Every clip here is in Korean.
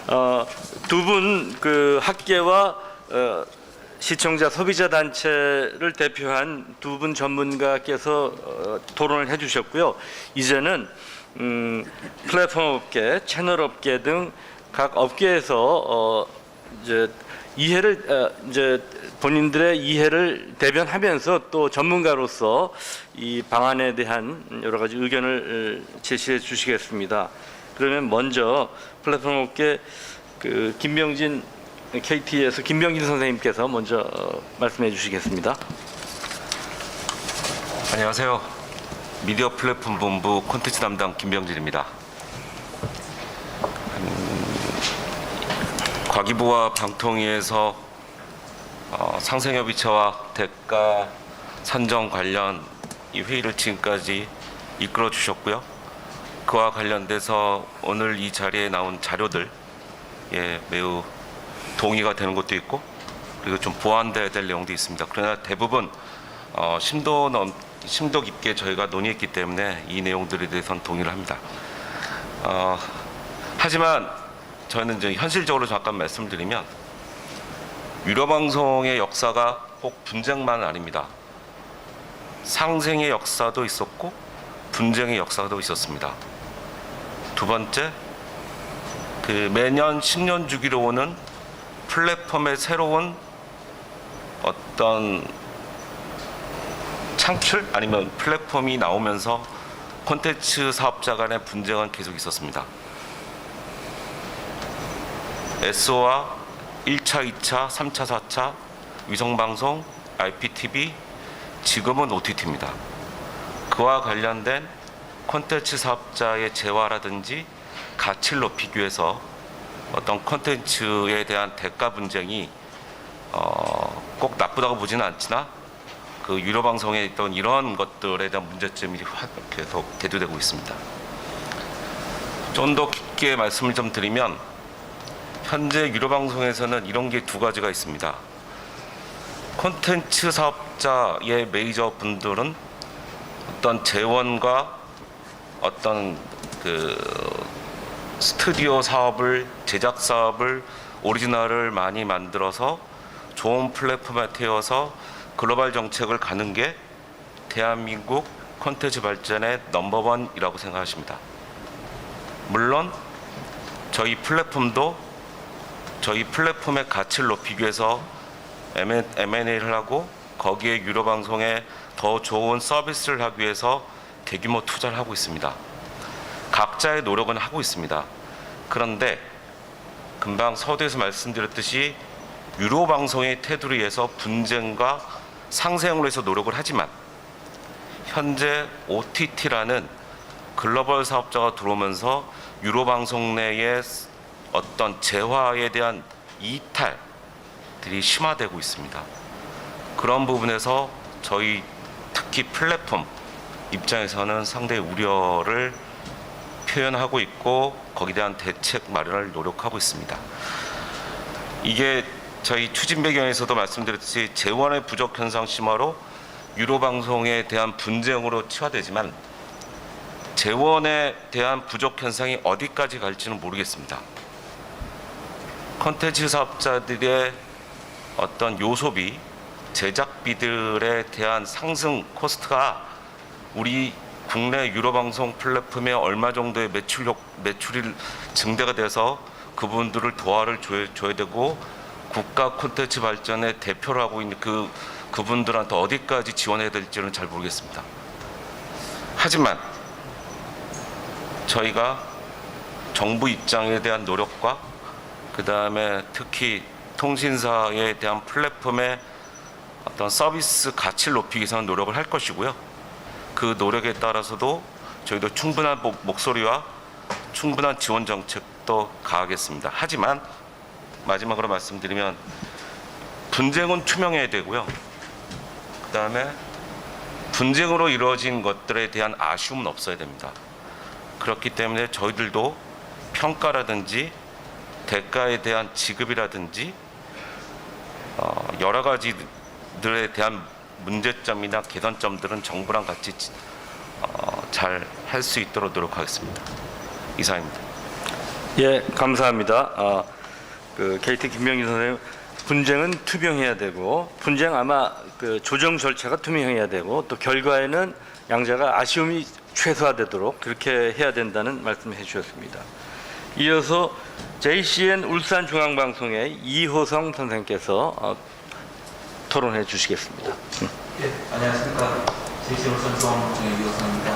두 분 그 학계와 시청자 소비자 단체를 대표한 두 분 전문가께서 토론을 해주셨고요. 이제는 플랫폼 업계, 채널 업계 등 각 업계에서 이제 이제 본인들의 이해를 대변하면서 또 전문가로서 이 방안에 대한 여러 가지 의견을 제시해 주시겠습니다. 그러면 먼저 플랫폼 업계 그 김병진 KT에서 김병진 선생님께서 먼저 말씀해 주시겠습니다. 안녕하세요. 미디어 플랫폼 본부 콘텐츠 담당 김병진입니다. 과기부와 방통위에서 상생협의체와 대가 산정 관련 이 회의를 지금까지 이끌어 주셨고요. 그와 관련돼서 오늘 이 자리에 나온 자료들 매우 동의가 되는 것도 있고 그리고 좀 보완돼야 될 내용도 있습니다. 그러나 대부분 심도 깊게 저희가 논의했기 때문에 이 내용들에 대해서는 동의를 합니다. 하지만 저는 이제 현실적으로 잠깐 말씀드리면 유료 방송의 역사가 꼭 분쟁만은 아닙니다. 상생의 역사도 있었고 분쟁의 역사도 있었습니다. 두 번째, 그 매년 10년 주기로 오는 플랫폼의 새로운 어떤 창출 아니면 플랫폼이 나오면서 콘텐츠 사업자 간의 분쟁은 계속 있었습니다. SO와 1차, 2차, 3차, 4차 위성방송, IPTV, 지금은 OTT입니다. 그와 관련된 콘텐츠 사업자의 재화라든지 가치를 높이기 위해서 어떤 콘텐츠에 대한 대가 분쟁이 꼭 나쁘다고 보지는 않지나 그 유료 방송에 있던 이런 것들에 대한 문제점이 계속 대두되고 있습니다. 좀 더 깊게 말씀을 좀 드리면 현재 유료 방송에서는 이런 게 두 가지가 있습니다. 콘텐츠 사업자의 메이저 분들은 어떤 재원과 어떤 그 스튜디오 사업을, 제작 사업을, 오리지널을 많이 만들어서 좋은 플랫폼에 태워서 글로벌 정책을 가는 게 대한민국 콘텐츠 발전의 넘버원이라고 생각하십니다. 물론 저희 플랫폼도 저희 플랫폼의 가치를 높이기 위해서 M&A를 하고 거기에 유료 방송에 더 좋은 서비스를 하기 위해서 대규모 투자를 하고 있습니다. 각자의 노력은 하고 있습니다. 그런데 금방 서두에서 말씀드렸듯이 유료 방송의 테두리에 의해서 분쟁과 상생을 위해서 노력을 하지만 현재 OTT라는 글로벌 사업자가 들어오면서 유료 방송 내에 어떤 재화에 대한 이탈들이 심화되고 있습니다. 그런 부분에서 저희 특히 플랫폼 입장에서는 상당히 우려를 표현하고 있고 거기에 대한 대책 마련을 노력하고 있습니다. 이게 저희 추진 배경에서도 말씀드렸듯이 재원의 부족 현상 심화로 유료 방송에 대한 분쟁으로 치화되지만 재원에 대한 부족 현상이 어디까지 갈지는 모르겠습니다. 콘텐츠 사업자들의 어떤 요소비, 제작비들에 대한 상승 코스트가 우리 국내 유료 방송 플랫폼에 얼마 정도의 매출이 증대가 돼서 그분들을 도와를 줘야 되고 국가 콘텐츠 발전의 대표를 하고 있는 그분들한테 어디까지 지원해야 될지는 잘 모르겠습니다. 하지만 저희가 정부 입장에 대한 노력과 그 다음에 특히 통신사에 대한 플랫폼의 어떤 서비스 가치를 높이기 위해서는 노력을 할 것이고요. 그 노력에 따라서도 저희도 충분한 목소리와 충분한 지원 정책도 가하겠습니다. 하지만 마지막으로 말씀드리면 분쟁은 투명해야 되고요. 그 다음에 분쟁으로 이루어진 것들에 대한 아쉬움은 없어야 됩니다. 그렇기 때문에 저희들도 평가라든지 대가에 대한 지급이라든지 여러 가지들에 대한 문제점이나 개선점들은 정부랑 같이 잘 할 수 있도록 노력하겠습니다. 이상입니다. 예, 감사합니다. 그 KT 김명희 선생님, 분쟁은 투명해야 되고, 분쟁 아마 그 조정 절차가 투명해야 되고, 또 결과에는 양자가 아쉬움이 최소화되도록 그렇게 해야 된다는 말씀을 해주셨습니다. 이어서 JCN 울산중앙방송의 이호성 선생님께서 토론해 주시겠습니다. 네, 안녕하십니까. JCN 울산중앙방송의 이호성입니다.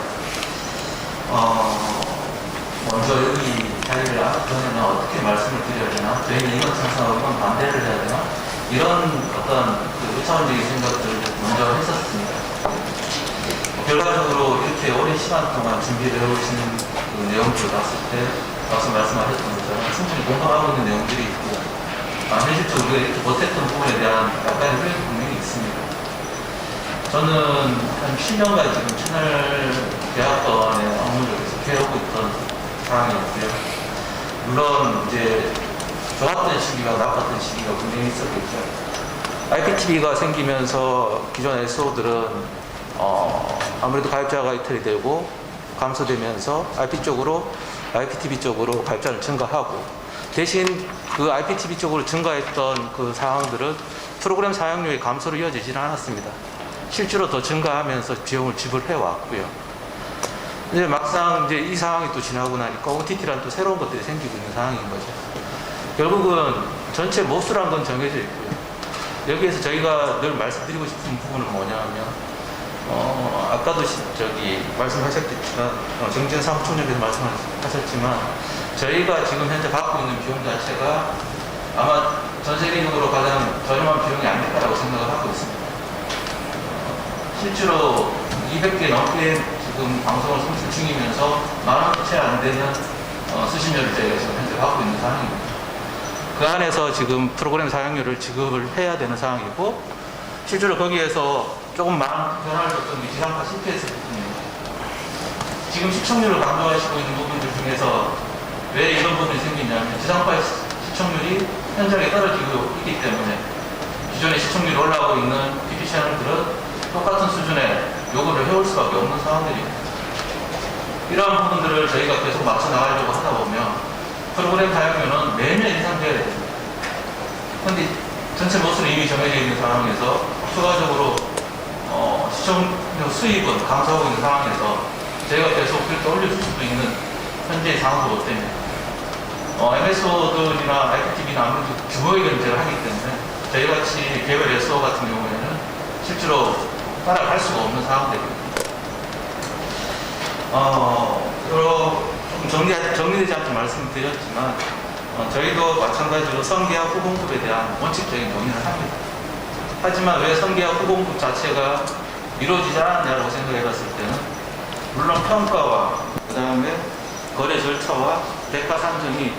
먼저 여기 자리를 하기 전에는 어떻게 말씀을 드려야 되나? 저희는 이건 찬성하고 이건 반대를 해야 되나? 이런 어떤 그 요차원적인 생각들을 먼저 했었습니다. 결과적으로 이렇게 오랜 시간 동안 준비를 해오신 그 내용들을 봤을 때 앞서 말씀하셨던 것처럼 충분히 공감하고 있는 내용들이 있고 현실적으로 우리가 이렇게 버텼던 부분에 대한 약간의 후회가 분명히 있습니다. 저는 한 7년간 지금 채널 대학원의 업무를 계속 해오고 있던 상황이었고요. 물론 이제 좋았던 시기가 나빴던 시기가 분명히 있었겠죠. IPTV가 생기면서 기존 SO들은 아무래도 가입자가 이탈이 되고 감소되면서 IPTV 쪽으로 가입자를 증가하고, 대신 그 IPTV 쪽으로 증가했던 그 상황들은 프로그램 사용료의 감소로 이어지지는 않았습니다. 실제로 더 증가하면서 비용을 지불해 왔고요. 이제 막상 이제 이 상황이 또 지나고 나니까 OTT라는 또 새로운 것들이 생기고 있는 상황인 거죠. 결국은 전체 모수란 건 정해져 있고요. 여기에서 저희가 늘 말씀드리고 싶은 부분은 뭐냐면, 아까도 말씀하셨겠지만, 정진 사무총장께서 말씀하셨지만, 저희가 지금 현재 받고 있는 비용 자체가 아마 전 세계적으로 가장 저렴한 비용이 아닐까라고 생각을 하고 있습니다. 실제로 200개 넘게 지금 방송을 송출 중이면서 10,000원 채 안 되는 수신료를 저희가 지금 현재 받고 있는 상황입니다. 그 안에서 지금 프로그램 사용료를 지급을 해야 되는 상황이고, 실제로 거기에서 조금 많은 변화를 줬던 게 지상파 CPS 부분입니다. 지금 시청률을 강조하시고 있는 부분들 중에서 왜 이런 부분이 생기냐면, 지상파 시청률이 현저하게 떨어지고 있기 때문에 기존의 시청률이 올라오고 있는 TV 채널들은 똑같은 수준의 요구를 해올 수밖에 없는 상황들입니다. 이러한 부분들을 저희가 계속 맞춰 나가려고 하다 보면 프로그램 사용료는 매년 인상돼야 됩니다. 그런데 전체 모습이 이미 정해져 있는 상황에서 추가적으로 시청료 수입은 감소하고 있는 상황에서 저희가 계속 그렇게 올려줄 수도 있는 현재의 상황도 못 됩니다. MSO들이나 IPTV나 아무래도 규모의 견제를 하기 때문에 저희같이 개별 SO 같은 경우에는 실제로 따라갈 수가 없는 상황들입니다. 조금 정리되지 않게 말씀드렸지만, 저희도 마찬가지로 선계약 후공급에 대한 원칙적인 동의를 합니다. 하지만 왜 선계약 후공급 자체가 이루어지지 않았냐고 생각해 봤을 때는, 물론 평가와 그 다음에 거래 절차와 대가 산정이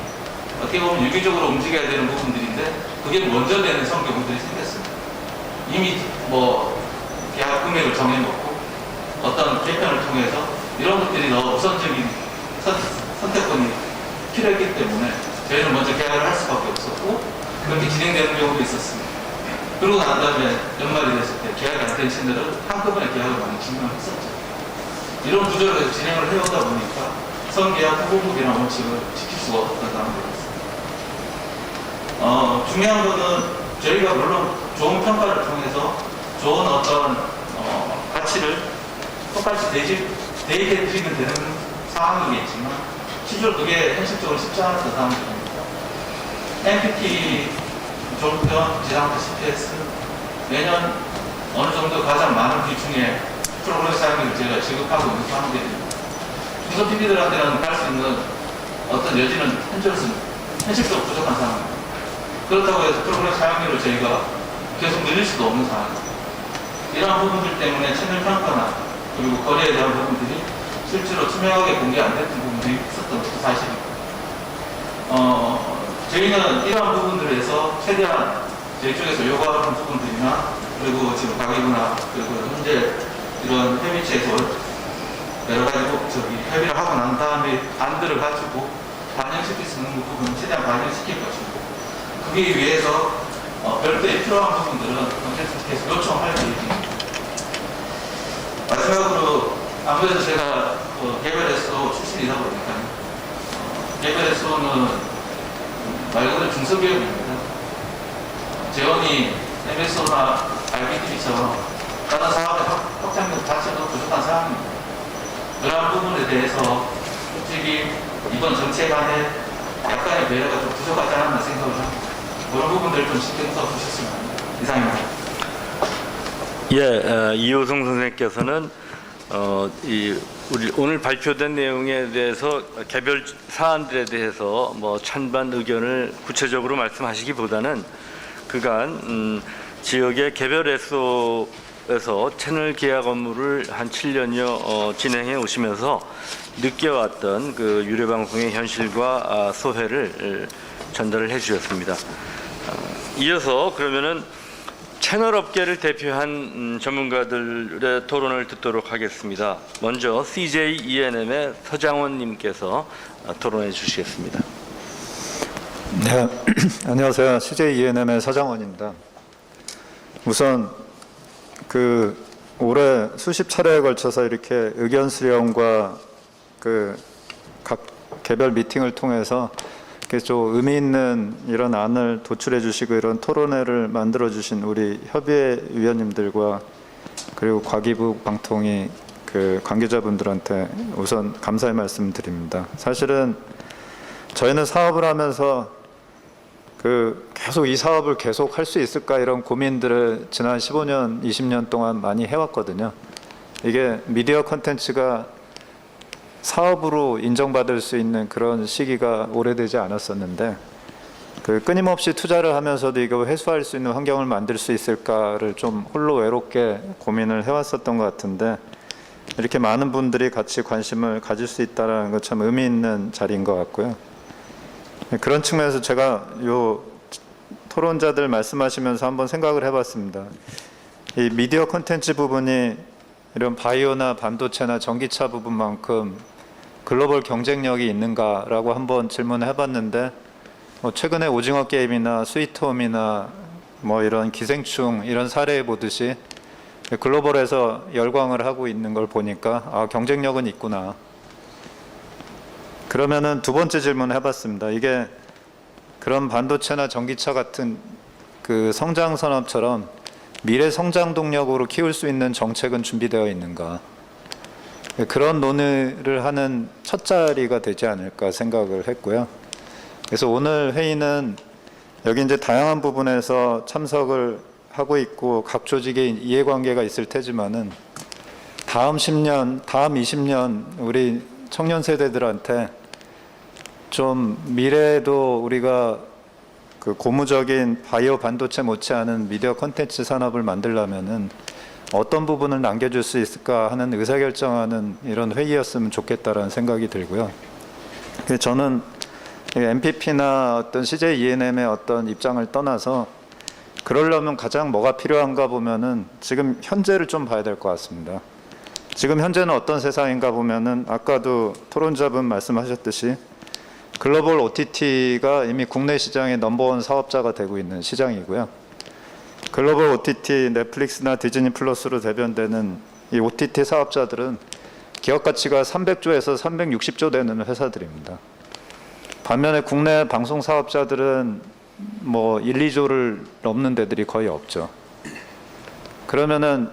어떻게 보면 유기적으로 움직여야 되는 부분들인데, 그게 먼저 되는 선경들이 생겼습니다. 이미 계약 금액을 정해놓고 어떤 개편을 통해서 이런 것들이 더 우선적인 선택권이 필요했기 때문에 저희는 먼저 계약을 할 수밖에 없었고, 그렇게 진행되는 경우도 있었습니다. 그러고 난 다음에 연말이 됐을 때 계약이 안 된 채널은 한꺼번에 계약을 많이 진행했었죠. 이런 구조로 진행을 해오다 보니까 선계약 후공급이라는 원칙을 지킬 수가 없었던 상황이었습니다. 중요한 거는 저희가 물론 좋은 평가를 통해서 좋은 어떤 가치를 똑같이 대입해드리면 되는 상황이겠지만, 실제로 그게 현실적으로 쉽지 않았던 상황입니다. MPT, 종편, 지상파 CPS 매년 어느 정도 가장 많은 비중의 프로그램 사용료를 제가 지급하고 있는 상황들입니다. 중소 TV들한테는 할 수 있는 어떤 여지는 현실적으로 부족한 상황입니다. 그렇다고 해서 프로그램 사용료를 저희가 계속 늘릴 수도 없는 상황입니다. 이러한 부분들 때문에 채널 평가나 그리고 거래에 대한 부분들이 실제로 투명하게 공개 안 됐던 부분들이 있었던 것도 사실입니다. 저희는 이러한 부분들에서 최대한 저희 쪽에서 요구하는 부분들이나, 그리고 지금 가계부나 그리고 현재 이런 협의체에서 여러 가지 협의를 하고 난 다음에 안들을 가지고 반영시킬 수 있는 부분은 최대한 반영시킬 것이고, 그게 위해서 별도의 필요한 부분들은 계속 요청할 계획입니다. 마지막으로 아무래도 제가 개별에서 출신이다 보니까 개별 SO는 말 그대로 중소기업입니다. 재원이 MSO나 IPTV처럼 다른 사업의 확장력 자체가 부족한 상황입니다. 그러한 부분에 대해서 솔직히 이번 정책안에 약간의 배려가 좀 부족하지 않았나 생각을 합니다. 그런 부분들을 좀 신경 써 주셨으면 합니다. 이상입니다. 예, 이호성 선생님께서는 우리 오늘 발표된 내용에 대해서 개별 사안들에 대해서 뭐 찬반 의견을 구체적으로 말씀하시기보다는 그간 지역의 개별 SO에서 채널 계약 업무를 한 7년여 진행해 오시면서 느껴왔던 그 유료 방송의 현실과 소회를 전달을 해주셨습니다. 이어서 그러면은 채널 업계를 대표한 전문가들의 토론을 듣도록 하겠습니다. 먼저 CJ ENM의 서장원님께서 토론해 주시겠습니다. 네, 안녕하세요. CJ ENM의 서장원입니다. 우선 올해 수십 차례에 걸쳐서 이렇게 의견 수렴과 각 개별 미팅을 통해서 이렇게 좀 의미 있는 이런 안을 도출해 주시고 이런 토론회를 만들어 주신 우리 협의회 위원님들과 그리고 과기부 방통위 관계자분들한테 우선 감사의 말씀 드립니다. 사실은 저희는 사업을 하면서 계속 이 사업을 계속 할 수 있을까 이런 고민들을 지난 15년, 20년 동안 많이 해왔거든요. 이게 미디어 콘텐츠가 사업으로 인정받을 수 있는 그런 시기가 오래되지 않았었는데 끊임없이 투자를 하면서도 이거 회수할 수 있는 환경을 만들 수 있을까를 좀 홀로 외롭게 고민을 해왔었던 것 같은데 이렇게 많은 분들이 같이 관심을 가질 수 있다는 건 참 의미 있는 자리인 것 같고요. 그런 측면에서 제가 요 토론자들 말씀하시면서 한번 생각을 해봤습니다. 이 미디어 콘텐츠 부분이 이런 바이오나 반도체나 전기차 부분만큼 글로벌 경쟁력이 있는가라고 한번 질문을 해봤는데 최근에 오징어 게임이나 스위트홈이나 뭐 이런 기생충 이런 사례에 보듯이 글로벌에서 열광을 하고 있는 걸 보니까 경쟁력은 있구나. 그러면은 두 번째 질문 해봤습니다. 이게 그런 반도체나 전기차 같은 성장 산업처럼 미래 성장 동력으로 키울 수 있는 정책은 준비되어 있는가? 그런 논의를 하는 첫 자리가 되지 않을까 생각을 했고요. 그래서 오늘 회의는 여기 이제 다양한 부분에서 참석을 하고 있고 각 조직의 이해관계가 있을 테지만은 다음 10년, 다음 20년 우리 청년 세대들한테 좀 미래에도 우리가 고무적인 바이오 반도체 못지않은 미디어 콘텐츠 산업을 만들려면은 어떤 부분을 남겨줄 수 있을까 하는 의사결정하는 이런 회의였으면 좋겠다라는 생각이 들고요. 저는 MPP나 어떤 CJ ENM의 어떤 입장을 떠나서 그러려면 가장 뭐가 필요한가 보면은 지금 현재를 좀 봐야 될 것 같습니다. 지금 현재는 어떤 세상인가 보면은 아까도 토론자분 말씀하셨듯이 글로벌 OTT가 이미 국내 시장의 넘버원 사업자가 되고 있는 시장이고요. 글로벌 OTT, 넷플릭스나 디즈니 플러스로 대변되는 이 OTT 사업자들은 기업 가치가 300조에서 360조 되는 회사들입니다. 반면에 국내 방송 사업자들은 뭐 1, 2조를 넘는 데들이 거의 없죠. 그러면은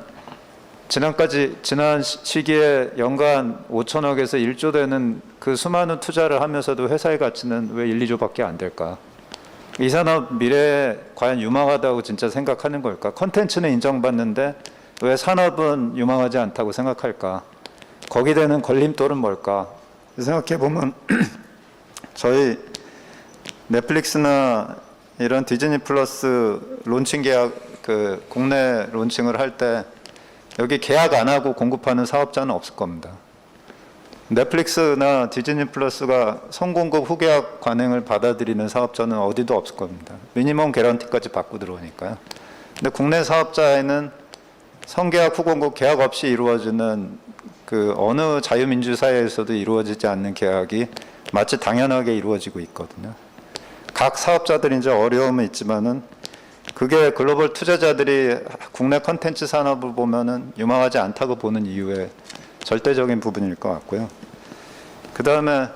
지난 시기에 연간 5천억에서 1조 되는 그 수많은 투자를 하면서도 회사의 가치는 왜 1, 2조밖에 안 될까? 이 산업 미래에 과연 유망하다고 진짜 생각하는 걸까? 콘텐츠는 인정받는데 왜 산업은 유망하지 않다고 생각할까? 거기에 대한 걸림돌은 뭘까? 생각해 보면 저희 넷플릭스나 이런 디즈니 플러스 론칭 계약 국내 론칭을 할 때 여기 계약 안 하고 공급하는 사업자는 없을 겁니다. 넷플릭스나 디즈니 플러스가 선공급 후계약 관행을 받아들이는 사업자는 어디도 없을 겁니다. 미니멈 개런티까지 받고 들어오니까요. 근데 국내 사업자에는 선계약 후공급 계약 없이 이루어지는 어느 자유민주 사회에서도 이루어지지 않는 계약이 마치 당연하게 이루어지고 있거든요. 각 사업자들이 이제 어려움은 있지만은 그게 글로벌 투자자들이 국내 콘텐츠 산업을 보면은 유망하지 않다고 보는 이유의 절대적인 부분일 것 같고요. 그 다음에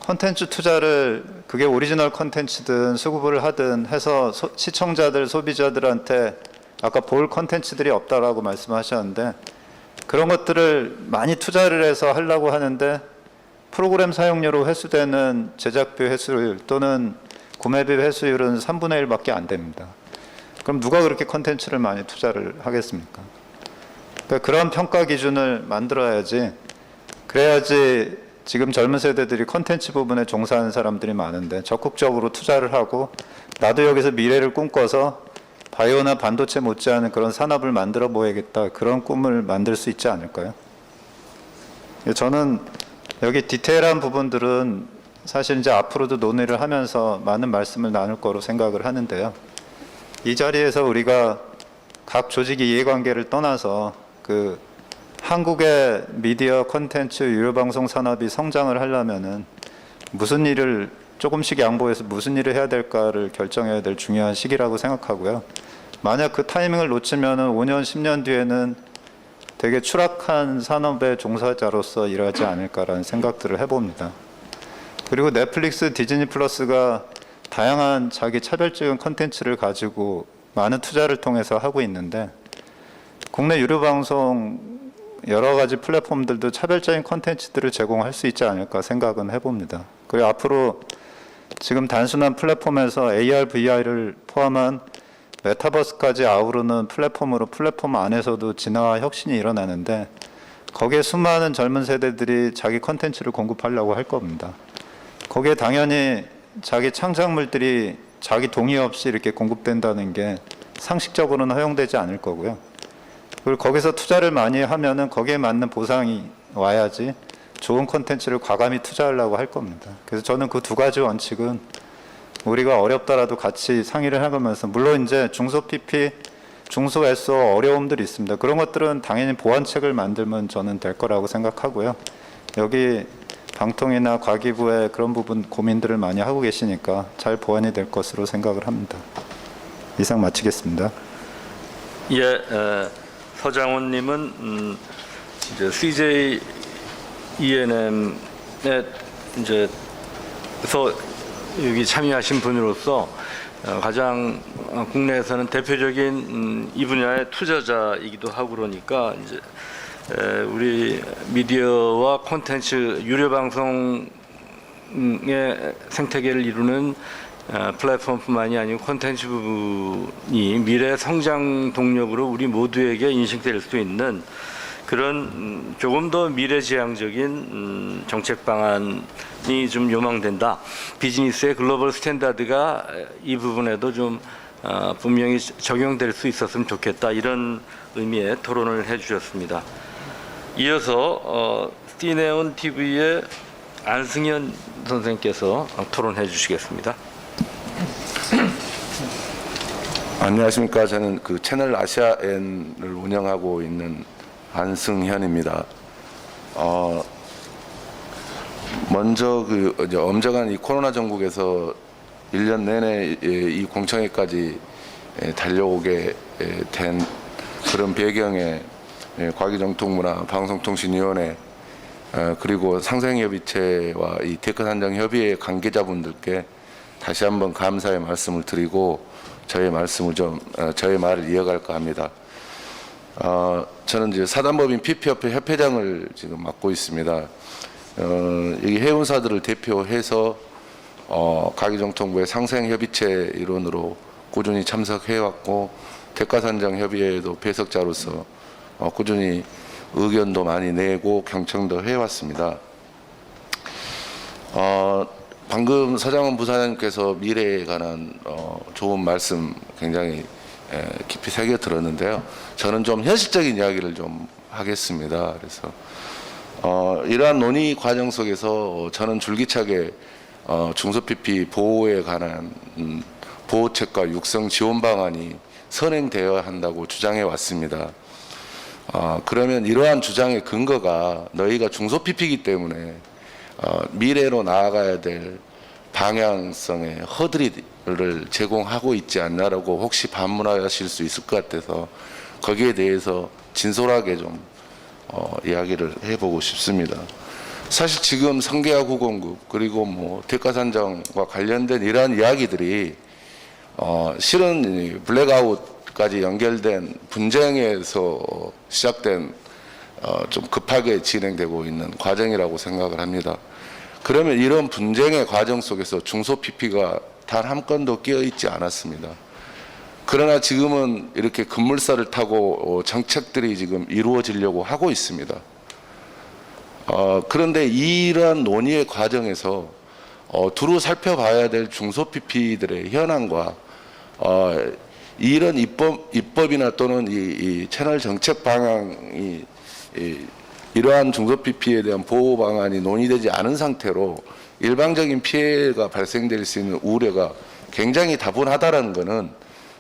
콘텐츠 투자를 그게 오리지널 콘텐츠든 수급을 하든 해서 시청자들, 소비자들한테 아까 볼 콘텐츠들이 없다라고 말씀하셨는데 그런 것들을 많이 투자를 해서 하려고 하는데 프로그램 사용료로 회수되는 제작비 회수율 또는 구매비 회수율은 3분의 1밖에 안 됩니다. 그럼 누가 그렇게 콘텐츠를 많이 투자를 하겠습니까? 그러니까 그런 평가 기준을 만들어야지 그래야지 지금 젊은 세대들이 콘텐츠 부분에 종사하는 사람들이 많은데 적극적으로 투자를 하고 나도 여기서 미래를 꿈꿔서 바이오나 반도체 못지않은 그런 산업을 만들어 보야겠다 그런 꿈을 만들 수 있지 않을까요? 저는 여기 디테일한 부분들은 사실 이제 앞으로도 논의를 하면서 많은 말씀을 나눌 거로 생각을 하는데요. 이 자리에서 우리가 각 조직의 이해관계를 떠나서 그 한국의 미디어 콘텐츠 유료방송 산업이 성장을 하려면은 무슨 일을 조금씩 양보해서 무슨 일을 해야 될까를 결정해야 될 중요한 시기라고 생각하고요. 만약 그 타이밍을 놓치면은 5년, 10년 뒤에는 되게 추락한 산업의 종사자로서 일하지 않을까라는 생각들을 해봅니다. 그리고 넷플릭스, 디즈니 플러스가 다양한 자기 차별적인 콘텐츠를 가지고 많은 투자를 통해서 하고 있는데 국내 유료방송 여러 가지 플랫폼들도 차별적인 콘텐츠들을 제공할 수 있지 않을까 생각은 해봅니다. 그리고 앞으로 지금 단순한 플랫폼에서 AR, VR을 포함한 메타버스까지 아우르는 플랫폼으로 플랫폼 안에서도 진화와 혁신이 일어나는데 거기에 수많은 젊은 세대들이 자기 콘텐츠를 공급하려고 할 겁니다. 거기에 당연히 자기 창작물들이 자기 동의 없이 이렇게 공급된다는 게 상식적으로는 허용되지 않을 거고요. 그리고 거기서 투자를 많이 하면은 거기에 맞는 보상이 와야지 좋은 콘텐츠를 과감히 투자하려고 할 겁니다. 그래서 저는 그 두 가지 원칙은 우리가 어렵더라도 같이 상의를 해가면서 물론 이제 중소 PP, 중소 SO 어려움들이 있습니다. 그런 것들은 당연히 보완책을 만들면 저는 될 거라고 생각하고요. 여기 방통위나 과기부에 그런 부분 고민들을 많이 하고 계시니까 잘 보완이 될 것으로 생각을 합니다. 이상 마치겠습니다. 예, 서장훈님은 이제 CJ ENM에 이제서 여기 참여하신 분으로서 가장 국내에서는 대표적인 이 분야의 투자자이기도 하고 그러니까 이제 우리 미디어와 콘텐츠 유료 방송의 생태계를 이루는 플랫폼뿐만이 아니고 콘텐츠 부분이 미래 성장 동력으로 우리 모두에게 인식될 수 있는 그런 조금 더 미래지향적인 정책 방안이 좀 요망된다. 비즈니스의 글로벌 스탠다드가 이 부분에도 좀 분명히 적용될 수 있었으면 좋겠다. 이런 의미의 토론을 해주셨습니다. 이어서 시네온 TV의 안승현 선생님께서 토론해 주시겠습니다. 안녕하십니까. 저는 그 채널 아시아N을 운영하고 있는 안승현입니다. 먼저 그 이제 엄정한 이 코로나 전국에서 1년 내내 이 공청회까지 달려오게 된 그런 배경에 과기정통부나 방송통신위원회 그리고 상생협의체와 이 테크산정협의회 관계자분들께 다시 한번 감사의 말씀을 드리고 저의 말을 이어갈까 합니다. 저는 이제 사단법인 PP협회 협회장을 지금 맡고 있습니다. 이 해운사들을 대표해서 과기정통부의 상생협의체 일원으로 꾸준히 참석해왔고 대가산정협의회에도 배석자로서 꾸준히 의견도 많이 내고 경청도 해왔습니다. 방금 서장훈 부사장님께서 미래에 관한 좋은 말씀 굉장히 깊이 새겨 들었는데요. 저는 좀 현실적인 이야기를 좀 하겠습니다. 그래서 이러한 논의 과정 속에서 저는 줄기차게 중소 PP 보호에 관한 보호책과 육성 지원 방안이 선행되어야 한다고 주장해 왔습니다. 그러면 이러한 주장의 근거가 너희가 중소 PP이기 때문에 미래로 나아가야 될 방향성의 허들이를 제공하고 있지 않나라고 혹시 반문하실 수 있을 것 같아서 거기에 대해서 진솔하게 좀 이야기를 해보고 싶습니다. 사실 지금 성계학 후공급 그리고 뭐 대가산정과 관련된 이러한 이야기들이 실은 이 블랙아웃까지 연결된 분쟁에서 시작된 좀 급하게 진행되고 있는 과정이라고 생각을 합니다. 그러면 이런 분쟁의 과정 속에서 중소 PP가 단 한 건도 끼어 있지 않았습니다. 그러나 지금은 이렇게 급물살을 타고 정책들이 지금 이루어지려고 하고 있습니다. 그런데 이러한 논의의 과정에서 두루 살펴봐야 될 중소 PP들의 현황과 이런 입법이나 또는 이 채널 정책 방향이 이러한 중소 PP에 대한 보호 방안이 논의되지 않은 상태로 일방적인 피해가 발생될 수 있는 우려가 굉장히 다분하다라는 것은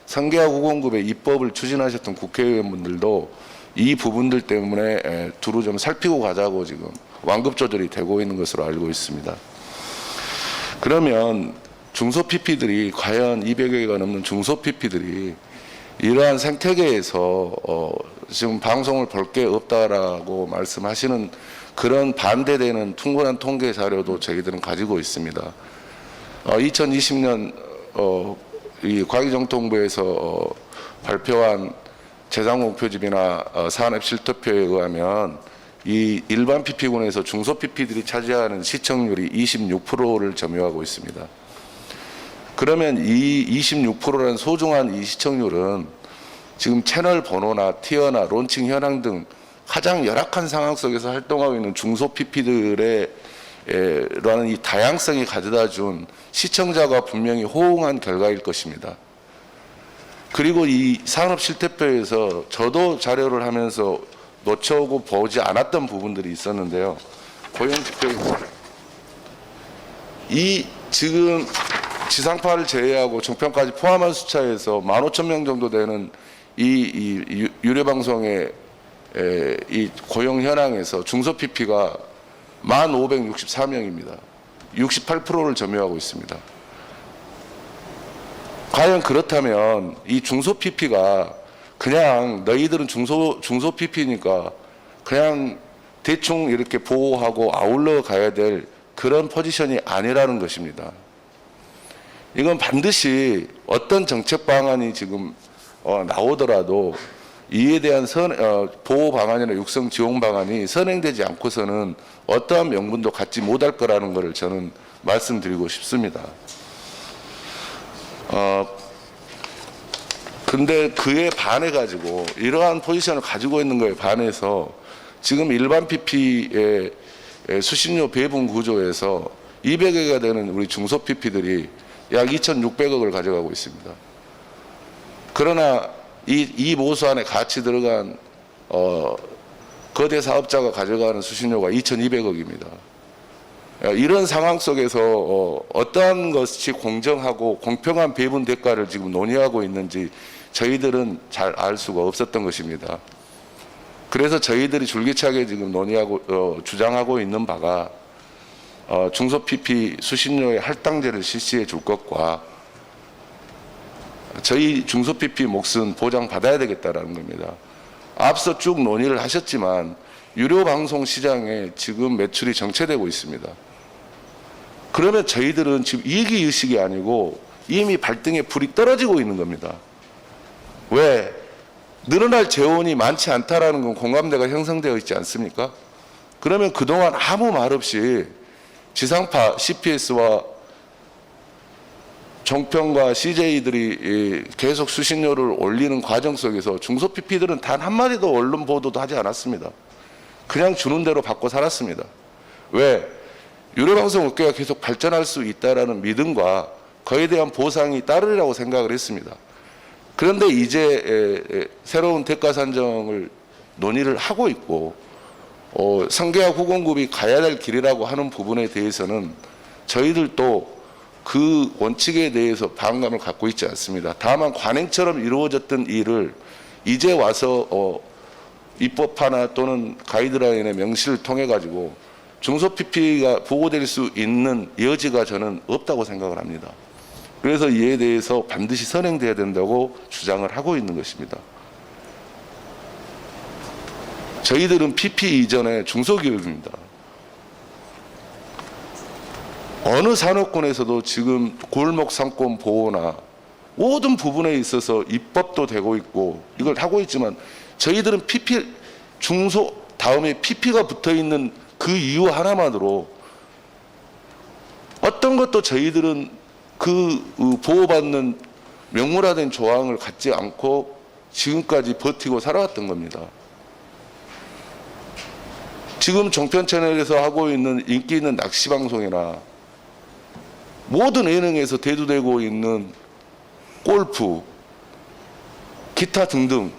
성계학 후공급의 입법을 추진하셨던 국회의원분들도 이 부분들 때문에 두루 좀 살피고 가자고 지금 완급 조절이 되고 있는 것으로 알고 있습니다. 그러면 중소 PP들이 과연 200여개가 넘는 중소 PP들이 이러한 생태계에서 지금 방송을 볼 게 없다라고 말씀하시는 그런 반대되는 충분한 통계 자료도 저희들은 가지고 있습니다. 2020년 이 과기정통부에서 발표한 재정목표집이나 산업 실투표에 의하면 이 일반 PP군에서 중소 PP들이 차지하는 시청률이 26%를 점유하고 있습니다. 그러면 이 26%라는 소중한 이 시청률은 지금 채널 번호나 티어나 론칭 현황 등 가장 열악한 상황 속에서 활동하고 있는 중소 PP들의 라는 이 다양성이 가져다 준 시청자가 분명히 호응한 결과일 것입니다. 그리고 이 산업 실태표에서 저도 자료를 하면서 놓쳐오고 보지 않았던 부분들이 있었는데요. 고용지표에서 이 지금 지상파를 제외하고 종편까지 포함한 숫자에서 15,000명 정도 되는 이 유료 방송의 이 고용 현황에서 중소 PP가 1,564명입니다. 68%를 점유하고 있습니다. 과연 그렇다면 이 중소 PP가 그냥 너희들은 중소 PP니까 그냥 대충 이렇게 보호하고 아울러 가야 될 그런 포지션이 아니라는 것입니다. 이건 반드시 어떤 정책 방안이 지금 나오더라도 이에 대한 보호 방안이나 육성 지원 방안이 선행되지 않고서는 어떠한 명분도 갖지 못할 거라는 것을 저는 말씀드리고 싶습니다. 근데 그에 반해 가지고 이러한 포지션을 가지고 있는 거에 반해서 지금 일반 PP의 수신료 배분 구조에서 200개가 되는 우리 중소 PP들이 약 2,600억을 가져가고 있습니다. 그러나 이 모수 안에 같이 들어간 거대 사업자가 가져가는 수신료가 2,200억입니다. 이런 상황 속에서 어떠한 것이 공정하고 공평한 배분 대가를 지금 논의하고 있는지 저희들은 잘 알 수가 없었던 것입니다. 그래서 저희들이 줄기차게 지금 논의하고 주장하고 있는 바가 중소 PP 수신료의 할당제를 실시해 줄 것과 저희 중소 PP 몫은 보장받아야 되겠다라는 겁니다. 앞서 쭉 논의를 하셨지만 유료 방송 시장에 지금 매출이 정체되고 있습니다. 그러면 저희들은 지금 이익이 의식이 아니고 이미 발등에 불이 떨어지고 있는 겁니다. 왜? 늘어날 재원이 많지 않다라는 건 공감대가 형성되어 있지 않습니까? 그러면 그동안 아무 말 없이 지상파 CPS와 종편과 CJ들이 계속 수신료를 올리는 과정 속에서 중소 PP들은 단 한마디도 언론 보도도 하지 않았습니다. 그냥 주는 대로 받고 살았습니다. 왜? 유료방송 업계가 계속 발전할 수 있다라는 믿음과 그에 대한 보상이 따르리라고 생각을 했습니다. 그런데 이제 새로운 대가 산정을 논의를 하고 있고 성계학 후공급이 가야 될 길이라고 하는 부분에 대해서는 저희들도 그 원칙에 대해서 반감을 갖고 있지 않습니다. 다만 관행처럼 이루어졌던 일을 이제 와서 입법화나 또는 가이드라인의 명시를 통해 가지고 중소 PP가 보호될 수 있는 여지가 저는 없다고 생각을 합니다. 그래서 이에 대해서 반드시 선행돼야 된다고 주장을 하고 있는 것입니다. 저희들은 PP 이전에 중소기업입니다. 어느 산업군에서도 지금 골목 상권 보호나 모든 부분에 있어서 입법도 되고 있고 이걸 하고 있지만 저희들은 PP 중소 다음에 PP가 붙어 있는 그 이유 하나만으로 어떤 것도 저희들은 그 보호받는 명문화된 조항을 갖지 않고 지금까지 버티고 살아왔던 겁니다. 지금 종편 채널에서 하고 있는 인기 있는 낚시 방송이나 모든 예능에서 대두되고 있는 골프, 기타 등등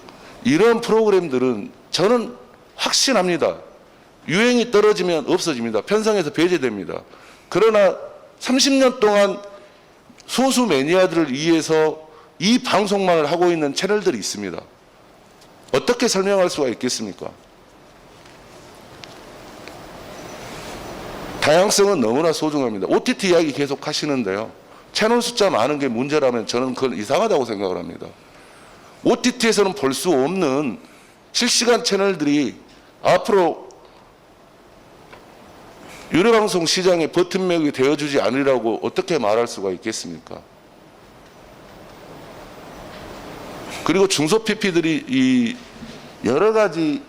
이런 프로그램들은 저는 확신합니다. 유행이 떨어지면 없어집니다. 편성에서 배제됩니다. 그러나 30년 동안 소수 매니아들을 위해서 이 방송만을 하고 있는 채널들이 있습니다. 어떻게 설명할 수가 있겠습니까? 다양성은 너무나 소중합니다. OTT 이야기 계속 하시는데요. 채널 숫자 많은 게 문제라면 저는 그건 이상하다고 생각을 합니다. OTT에서는 볼 수 없는 실시간 채널들이 앞으로 유료방송 시장의 버튼맥이 되어주지 않으리라고 어떻게 말할 수가 있겠습니까? 그리고 중소 PP들이 이 여러 가지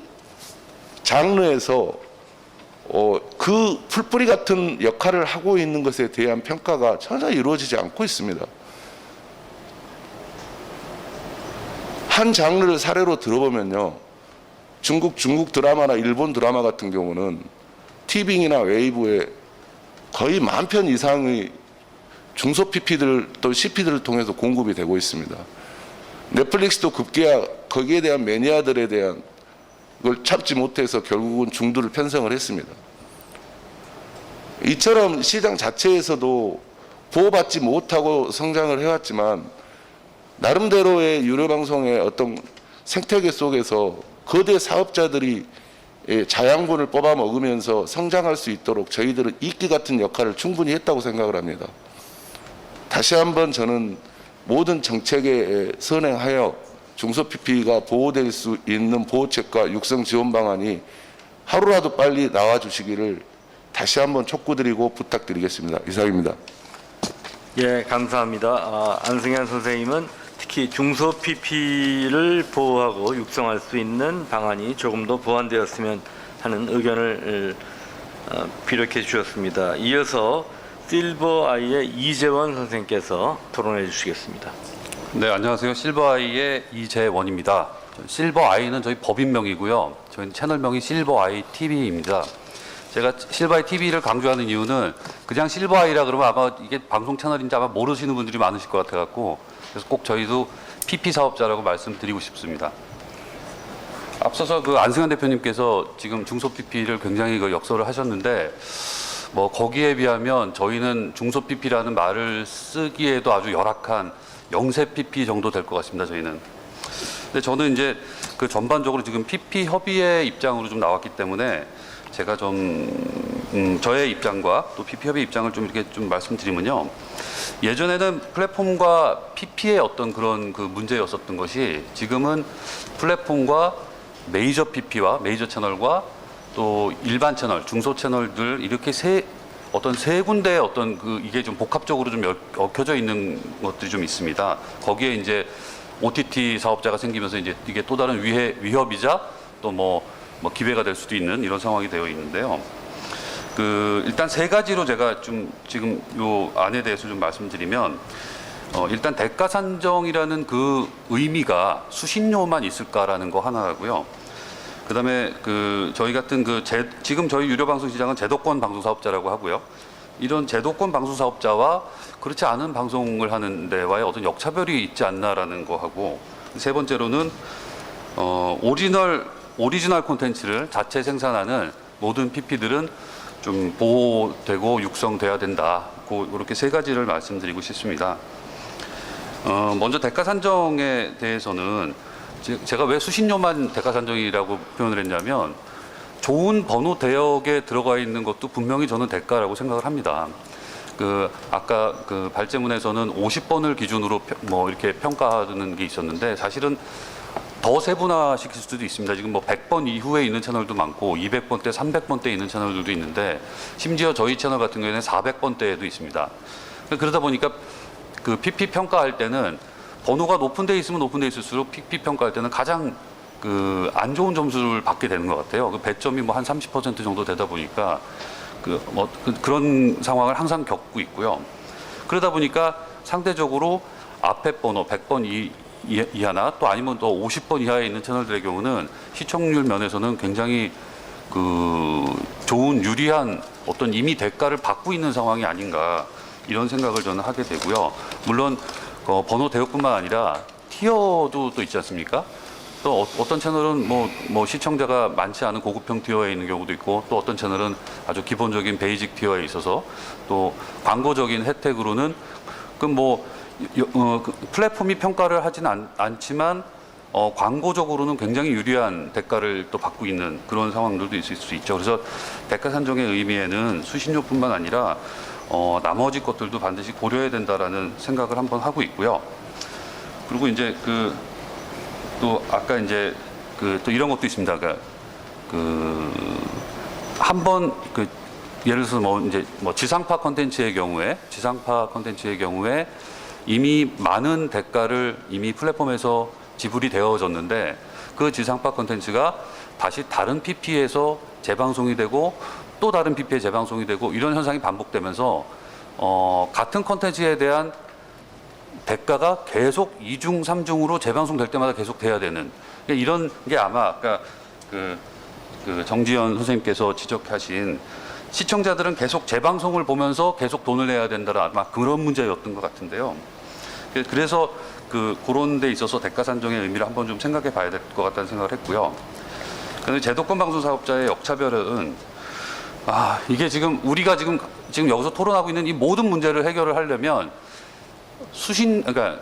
장르에서 그 풀뿌리 같은 역할을 하고 있는 것에 대한 평가가 전혀 이루어지지 않고 있습니다. 한 장르를 사례로 들어보면요. 중국 드라마나 일본 드라마 같은 경우는 티빙이나 웨이브에 거의 10,000편 이상의 중소 PP들 또 CP들을 통해서 공급이 되고 있습니다. 넷플릭스도 급기야 거기에 대한 매니아들에 대한 그걸 참지 못해서 결국은 중두를 편성을 했습니다. 이처럼 시장 자체에서도 보호받지 못하고 성장을 해왔지만 나름대로의 유료방송의 어떤 생태계 속에서 거대 사업자들이 자양분을 뽑아 먹으면서 성장할 수 있도록 저희들은 이끼 같은 역할을 충분히 했다고 생각을 합니다. 다시 한번 저는 모든 정책에 선행하여 중소 PP가 보호될 수 있는 보호책과 육성 지원 방안이 하루라도 빨리 나와 주시기를 다시 한번 촉구드리고 부탁드리겠습니다. 이상입니다. 예, 감사합니다. 안승현 선생님은 특히 중소 PP를 보호하고 육성할 수 있는 방안이 조금 더 보완되었으면 하는 의견을 비력해 주셨습니다. 이어서 실버아이의 이재원 선생님께서 토론해 주시겠습니다. 네, 안녕하세요. 실버아이의 이재원입니다. 실버아이는 저희 법인명이고요. 저희 채널명이 실버아이 TV입니다. 제가 실버아이 TV를 강조하는 이유는 그냥 실버아이라 그러면 아마 이게 방송 채널인지 아마 모르시는 분들이 많으실 것 같아갖고 그래서 꼭 저희도 PP 사업자라고 말씀드리고 싶습니다. 앞서서 그 안승현 대표님께서 지금 중소 PP를 굉장히 그 역설을 하셨는데 뭐 거기에 비하면 저희는 중소 PP라는 말을 쓰기에도 아주 열악한 영세 PP 정도 될 것 같습니다. 저희는. 근데 저는 이제 그 전반적으로 지금 PP 협의회 입장으로 좀 나왔기 때문에 제가 좀 저의 입장과 또 PP 협의 입장을 좀 이렇게 좀 말씀드리면요. 예전에는 플랫폼과 PP의 어떤 그런 그 문제였었던 것이 지금은 플랫폼과 메이저 PP와 메이저 채널과 또 일반 채널, 중소 채널들 이렇게 세 군데의 어떤 그 이게 좀 복합적으로 좀 얽혀져 있는 것들이 좀 있습니다. 거기에 이제 OTT 사업자가 생기면서 이제 이게 또 다른 위협이자 또 뭐 기회가 될 수도 있는 이런 상황이 되어 있는데요. 일단 세 가지로 제가 좀 지금 요 안에 대해서 좀 말씀드리면 일단 대가 산정이라는 그 의미가 수신료만 있을까라는 거 하나고요. 그다음에 저희 같은 지금 저희 유료 방송 시장은 제도권 방송 사업자라고 하고요. 이런 제도권 방송 사업자와 그렇지 않은 방송을 하는 데와의 어떤 역차별이 있지 않나라는 거 하고 세 번째로는 오리지널 콘텐츠를 자체 생산하는 모든 PP들은 좀 보호되고 육성돼야 된다. 그렇게 세 가지를 말씀드리고 싶습니다. 먼저 대가 산정에 대해서는 제가 왜 수신료만 대가 산정이라고 표현을 했냐면 좋은 번호 대역에 들어가 있는 것도 분명히 저는 대가라고 생각을 합니다. 아까 발제문에서는 50번을 기준으로 이렇게 평가하는 게 있었는데 사실은 더 세분화시킬 수도 있습니다. 지금 뭐 100번 이후에 있는 채널도 많고 200번대, 300번대 있는 채널들도 있는데 심지어 저희 채널 같은 경우에는 400번대에도 있습니다. 그러다 보니까 그 PP 평가할 때는 번호가 높은 데 있으면 높은 데 있을수록 PP 평가할 때는 가장 그 안 좋은 점수를 받게 되는 것 같아요. 그 배점이 뭐 한 30% 정도 되다 보니까 그런 상황을 항상 겪고 있고요. 그러다 보니까 상대적으로 앞에 번호 100번 이하나 또 아니면 또 50번 이하에 있는 채널들의 경우는 시청률 면에서는 굉장히 그 좋은 유리한 어떤 이미 대가를 받고 있는 상황이 아닌가 이런 생각을 저는 하게 되고요. 물론 번호 대역뿐만 아니라 티어도 또 있지 않습니까? 또 어떤 채널은 뭐 시청자가 많지 않은 고급형 티어에 있는 경우도 있고 또 어떤 채널은 아주 기본적인 베이직 티어에 있어서 또 광고적인 혜택으로는 그 플랫폼이 평가를 하진 않지만 광고적으로는 굉장히 유리한 대가를 또 받고 있는 그런 상황들도 있을 수 있죠. 그래서 대가 산정의 의미에는 수신료뿐만 아니라 나머지 것들도 반드시 고려해야 된다라는 생각을 한번 하고 있고요. 그리고 이제 또 아까 이제 또 이런 것도 있습니다. 그러니까 한번 예를 들어서 지상파 콘텐츠의 경우에 이미 많은 대가를 이미 플랫폼에서 지불이 되어졌는데 그 지상파 콘텐츠가 다시 다른 PP에서 재방송이 되고 또 다른 PP에 재방송이 되고 이런 현상이 반복되면서 같은 콘텐츠에 대한 대가가 계속 2중, 3중으로 재방송될 때마다 계속 돼야 되는 이런 게 아마 아까 그 정지현 선생님께서 지적하신 시청자들은 계속 재방송을 보면서 계속 돈을 내야 된다는 아마 그런 문제였던 것 같은데요. 그래서 그런 데 있어서 대가 산정의 의미를 한번 좀 생각해 봐야 될 것 같다는 생각을 했고요. 그런데 제도권 방송 사업자의 역차별은 이게 지금 우리가 지금 여기서 토론하고 있는 이 모든 문제를 해결을 하려면 그러니까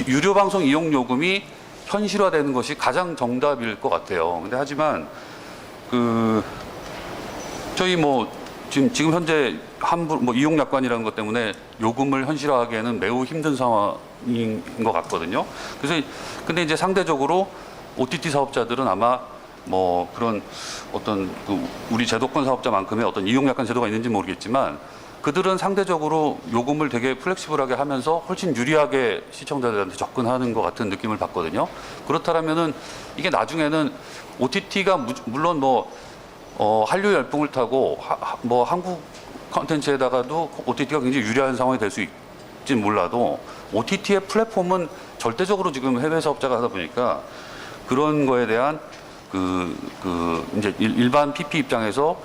유료 방송 이용 요금이 현실화되는 것이 가장 정답일 것 같아요. 근데 하지만 저희 지금 현재 환불 이용 약관이라는 것 때문에 요금을 현실화하기에는 매우 힘든 상황인 것 같거든요. 그래서 근데 이제 상대적으로 OTT 사업자들은 아마 그런 어떤 우리 제도권 사업자만큼의 어떤 이용 약관 제도가 있는지 모르겠지만 그들은 상대적으로 요금을 되게 플렉시블하게 하면서 훨씬 유리하게 시청자들한테 접근하는 것 같은 느낌을 받거든요. 그렇다면은 이게 나중에는 OTT가 물론 한류 열풍을 타고 한국 컨텐츠에다가도 OTT가 굉장히 유리한 상황이 될 수 있지는 몰라도 OTT의 플랫폼은 절대적으로 지금 해외 사업자가 하다 보니까 그런 거에 대한 이제 일반 PP 입장에서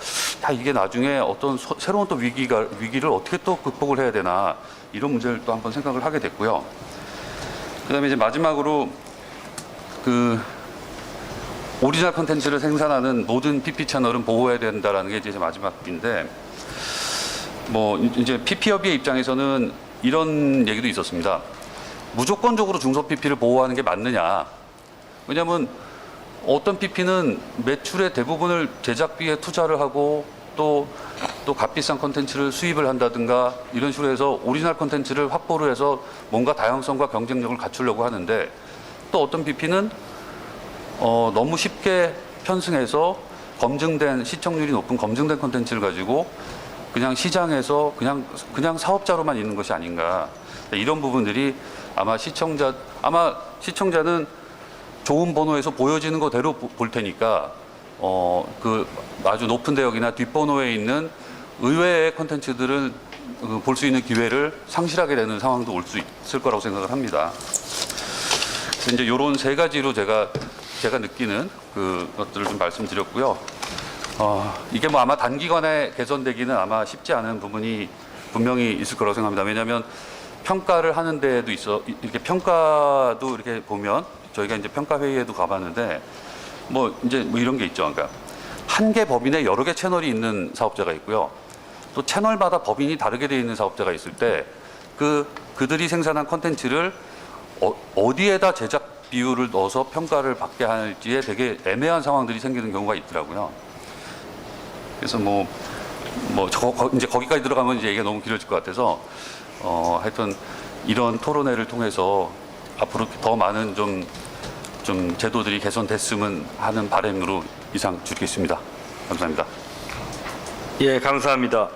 이게 나중에 어떤 새로운 또 위기를 어떻게 또 극복을 해야 되나 이런 문제를 또 한번 생각을 하게 됐고요. 그다음에 이제 마지막으로 오리지널 콘텐츠를 생산하는 모든 PP 채널은 보호해야 된다라는 게 이제 마지막인데 이제 PP협의회 입장에서는 이런 얘기도 있었습니다. 무조건적으로 중소 PP를 보호하는 게 맞느냐? 왜냐하면 어떤 PP는 매출의 대부분을 제작비에 투자를 하고 또 값비싼 콘텐츠를 수입을 한다든가 이런 식으로 해서 오리지널 콘텐츠를 확보를 해서 뭔가 다양성과 경쟁력을 갖추려고 하는데 또 어떤 PP는 너무 쉽게 편승해서 시청률이 높은 검증된 콘텐츠를 가지고 그냥 시장에서 그냥 사업자로만 있는 것이 아닌가 이런 부분들이 아마 시청자는 좋은 번호에서 보여지는 거대로 볼 테니까 아주 높은 대역이나 뒷번호에 있는 의외의 콘텐츠들을 볼 수 있는 기회를 상실하게 되는 상황도 올 수 있을 거라고 생각을 합니다. 그래서 이제 이런 세 가지로 제가 느끼는 것들을 좀 말씀드렸고요. 이게 아마 단기간에 개선되기는 아마 쉽지 않은 부분이 분명히 있을 거라고 생각합니다. 왜냐하면 평가를 하는 데에도 이렇게 평가도 이렇게 보면 저희가 이제 평가 회의에도 가봤는데 이제 이런 게 있죠. 그러니까 한 개 법인에 여러 개 채널이 있는 사업자가 있고요. 또 채널마다 법인이 다르게 되어 있는 사업자가 있을 때 그들이 생산한 콘텐츠를 어디에다 제작 비율을 넣어서 평가를 받게 할지에 되게 애매한 상황들이 생기는 경우가 있더라고요. 그래서 이제 거기까지 들어가면 이제 얘기가 너무 길어질 것 같아서 하여튼 이런 토론회를 통해서 앞으로 더 많은 좀 좀 제도들이 개선됐으면 하는 바람으로 이상 드리겠습니다. 감사합니다. 예, 감사합니다.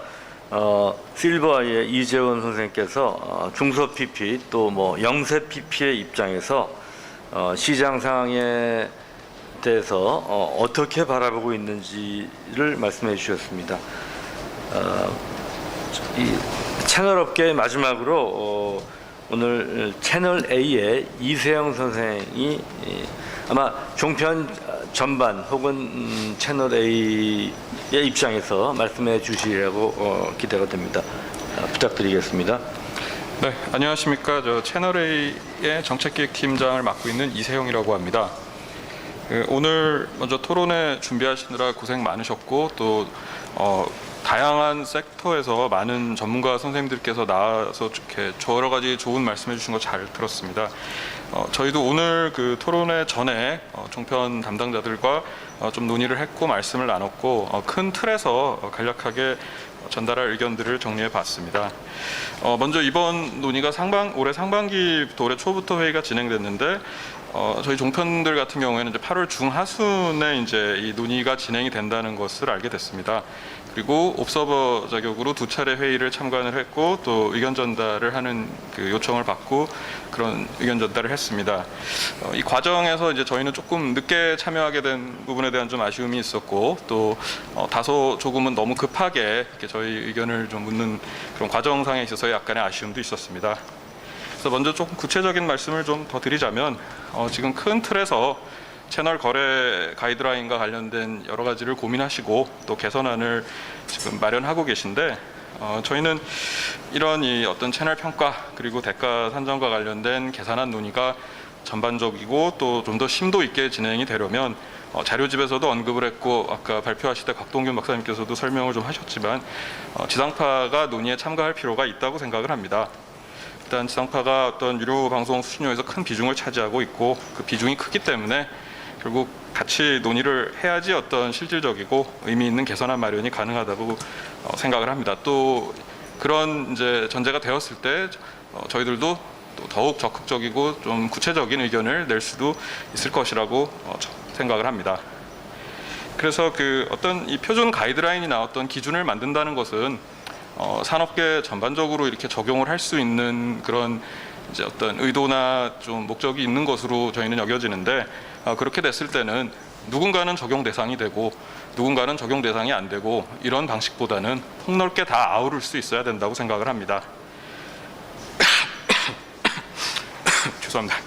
실버아이의 이재원 선생님께서 중소 PP 또 뭐 영세 PP의 입장에서 시장 상황에 대해서 어떻게 바라보고 있는지를 말씀해 주셨습니다. 이 채널업계 마지막으로 오늘 채널 A의 이세영 선생이 아마 종편 전반 혹은 채널 A의 입장에서 말씀해 주시라고 기대가 됩니다. 부탁드리겠습니다. 네, 안녕하십니까. 저 채널A의 정책기획팀장을 맡고 있는 이세용이라고 합니다. 오늘 먼저 토론회 준비하시느라 고생 많으셨고 또 다양한 섹터에서 많은 전문가 선생님들께서 나와서 이렇게 여러 가지 좋은 말씀해 주신 거 잘 들었습니다. 저희도 오늘 그 토론회 전에 종편 담당자들과 좀 논의를 했고 말씀을 나눴고 큰 틀에서 간략하게 전달할 의견들을 정리해 봤습니다. 먼저 이번 논의가 올해 상반기부터 올해 초부터 회의가 진행됐는데 저희 종편들 같은 경우에는 이제 8월 중하순에 이제 이 논의가 진행이 된다는 것을 알게 됐습니다. 그리고 옵서버 자격으로 2차례 회의를 참관을 했고 또 의견 전달을 하는 그 요청을 받고 그런 의견 전달을 했습니다. 이 과정에서 이제 저희는 조금 늦게 참여하게 된 부분에 대한 좀 아쉬움이 있었고 또 다소 조금은 너무 급하게 이렇게 저희 의견을 좀 묻는 그런 과정상에 있어서 약간의 아쉬움도 있었습니다. 그래서 먼저 조금 구체적인 말씀을 좀 더 드리자면 지금 큰 틀에서 채널 거래 가이드라인과 관련된 여러 가지를 고민하시고 또 개선안을 지금 마련하고 계신데 저희는 이런 이 어떤 채널 평가 그리고 대가 산정과 관련된 개선안 논의가 전반적이고 또 좀 더 심도 있게 진행이 되려면 자료집에서도 언급을 했고 아까 발표하실 때 곽동균 박사님께서도 설명을 좀 하셨지만 지상파가 논의에 참가할 필요가 있다고 생각을 합니다. 일단 지상파가 어떤 유료 방송 수신료에서 큰 비중을 차지하고 있고 그 비중이 크기 때문에 결국 같이 논의를 해야지 어떤 실질적이고 의미 있는 개선안 마련이 가능하다고 생각을 합니다. 또 그런 이제 전제가 되었을 때 저희들도 또 더욱 적극적이고 좀 구체적인 의견을 낼 수도 있을 것이라고 생각을 합니다. 그래서 그 어떤 이 표준 가이드라인이나 어떤 기준을 만든다는 것은 산업계 전반적으로 이렇게 적용을 할 수 있는 그런 이제 어떤 의도나 좀 목적이 있는 것으로 저희는 여겨지는데 그렇게 됐을 때는 누군가는 적용 대상이 되고 누군가는 적용 대상이 안 되고 이런 방식보다는 폭넓게 다 아우를 수 있어야 된다고 생각을 합니다. 죄송합니다.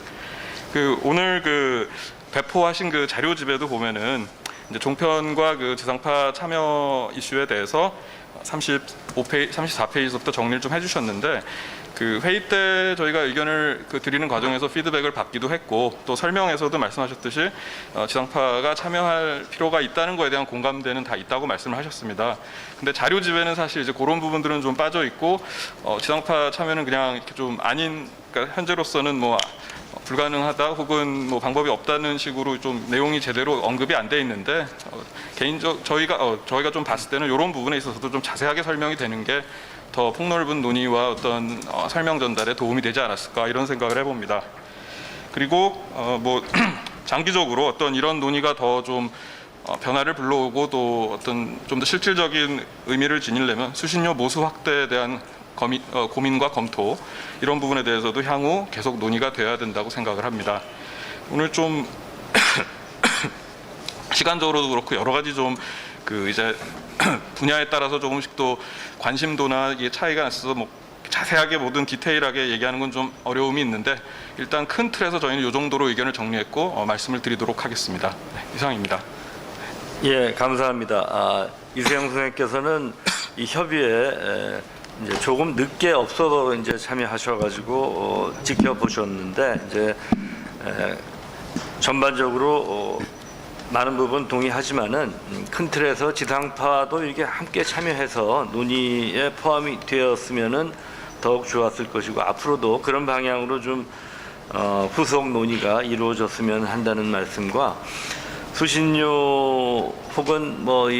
오늘 배포하신 그 자료집에도 보면은 이제 종편과 그 지상파 참여 이슈에 대해서 34페이지부터 정리를 좀 해주셨는데 그 회의 때 저희가 의견을 드리는 과정에서 피드백을 받기도 했고 또 설명에서도 말씀하셨듯이 지상파가 참여할 필요가 있다는 거에 대한 공감대는 다 있다고 말씀을 하셨습니다. 근데 자료집에는 사실 이제 그런 부분들은 좀 빠져 있고 지상파 참여는 그냥 이렇게 좀 아닌 그러니까 현재로서는 뭐 불가능하다 혹은 뭐 방법이 없다는 식으로 좀 내용이 제대로 언급이 안 돼 있는데 저희가 좀 봤을 때는 이런 부분에 있어서도 좀 자세하게 설명이 되는 게 더 폭넓은 논의와 어떤 설명 전달에 도움이 되지 않았을까 이런 생각을 해봅니다. 그리고 뭐 장기적으로 어떤 이런 논의가 더 좀 변화를 불러오고 또 어떤 좀 더 실질적인 의미를 지니려면 수신료 모수 확대에 대한 고민과 검토 이런 부분에 대해서도 향후 계속 논의가 돼야 된다고 생각을 합니다. 오늘 좀 시간적으로도 그렇고 여러 가지 좀 이제 분야에 따라서 조금씩 또 관심도나 이게 차이가 있어서 뭐 자세하게 모든 디테일하게 얘기하는 건 좀 어려움이 있는데 일단 큰 틀에서 저희는 이 정도로 의견을 정리했고 말씀을 드리도록 하겠습니다. 네, 이상입니다. 예, 감사합니다. 이세영 선생님께서는 이 협의에 이제 조금 늦게 업소로 이제 참여하셔가지고 지켜보셨는데 이제 전반적으로 많은 부분 동의하지만은 큰 틀에서 지상파도 이렇게 함께 참여해서 논의에 포함이 되었으면은 더욱 좋았을 것이고 앞으로도 그런 방향으로 좀 후속 논의가 이루어졌으면 한다는 말씀과 수신료 혹은 뭐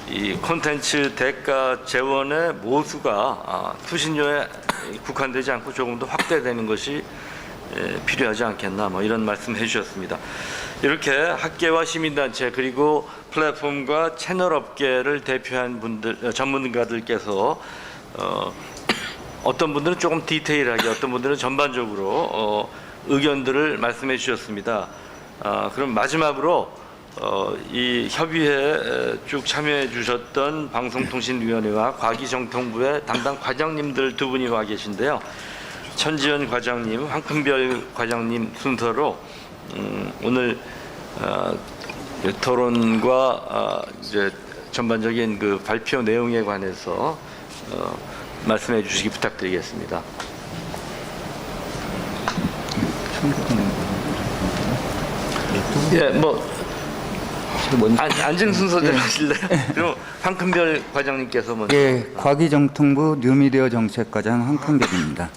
이 콘텐츠 대가 재원의 모수가 수신료에 국한되지 않고 조금 더 확대되는 것이 필요하지 않겠나 뭐 이런 말씀 해주셨습니다. 이렇게 학계와 시민단체 그리고 플랫폼과 채널 업계를 대표한 분들 전문가들께서 어떤 분들은 조금 디테일하게 어떤 분들은 전반적으로 의견들을 말씀해 주셨습니다. 그럼 마지막으로 이 협의회에 쭉 참여해 주셨던 방송통신위원회와 과기정통부의 담당 과장님들 두 분이 와 계신데요. 천지연 과장님, 황금별 과장님 순서로 오늘 토론과 이제 전반적인 그 발표 내용에 관해서 말씀해 주시기 부탁드리겠습니다. 예, 뭐 앉은 순서대로 하실래요? 그럼 황금별 과장님께서 먼저. 예, 과기정통부 뉴미디어 정책과장 황금별입니다.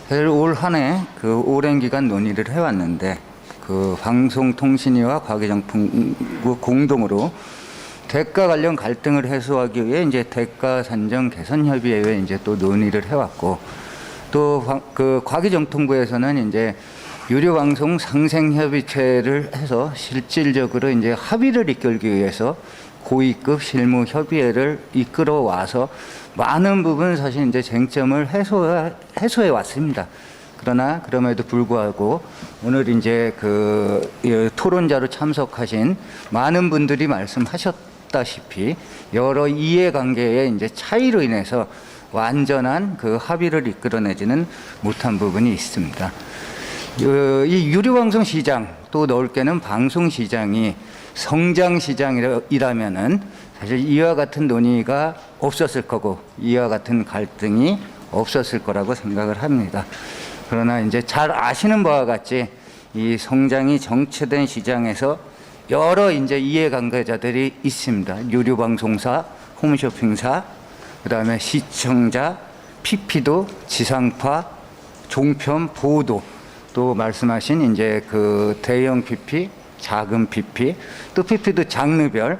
사실 올 한 해 그 오랜 기간 논의를 해왔는데 그 방송통신위와 과기정통부 공동으로 대가 관련 갈등을 해소하기 위해 이제 대가 산정 개선 협의회에 이제 또 논의를 해왔고 또 그 과기정통부에서는 이제 유료 방송 상생 협의체를 해서 실질적으로 이제 합의를 이끌기 위해서 고위급 실무 협의회를 이끌어 와서 많은 부분 사실 이제 쟁점을 해소해 왔습니다. 그러나 그럼에도 불구하고 오늘 이제 그 토론자로 참석하신 많은 분들이 말씀하셨다시피 여러 이해관계의 이제 차이로 인해서 완전한 그 합의를 이끌어내지는 못한 부분이 있습니다. 이 유료방송 시장 또 넓게는 방송 시장이 성장 시장이라면은 사실 이와 같은 논의가 없었을 거고 이와 같은 갈등이 없었을 거라고 생각을 합니다. 그러나 이제 잘 아시는 바와 같이 이 성장이 정체된 시장에서 여러 이제 이해관계자들이 있습니다. 유료방송사, 홈쇼핑사, 그다음에 시청자, PP도, 지상파, 종편, 보도, 또 말씀하신 이제 그 대형 PP, 작은 PP, 또 PP도 장르별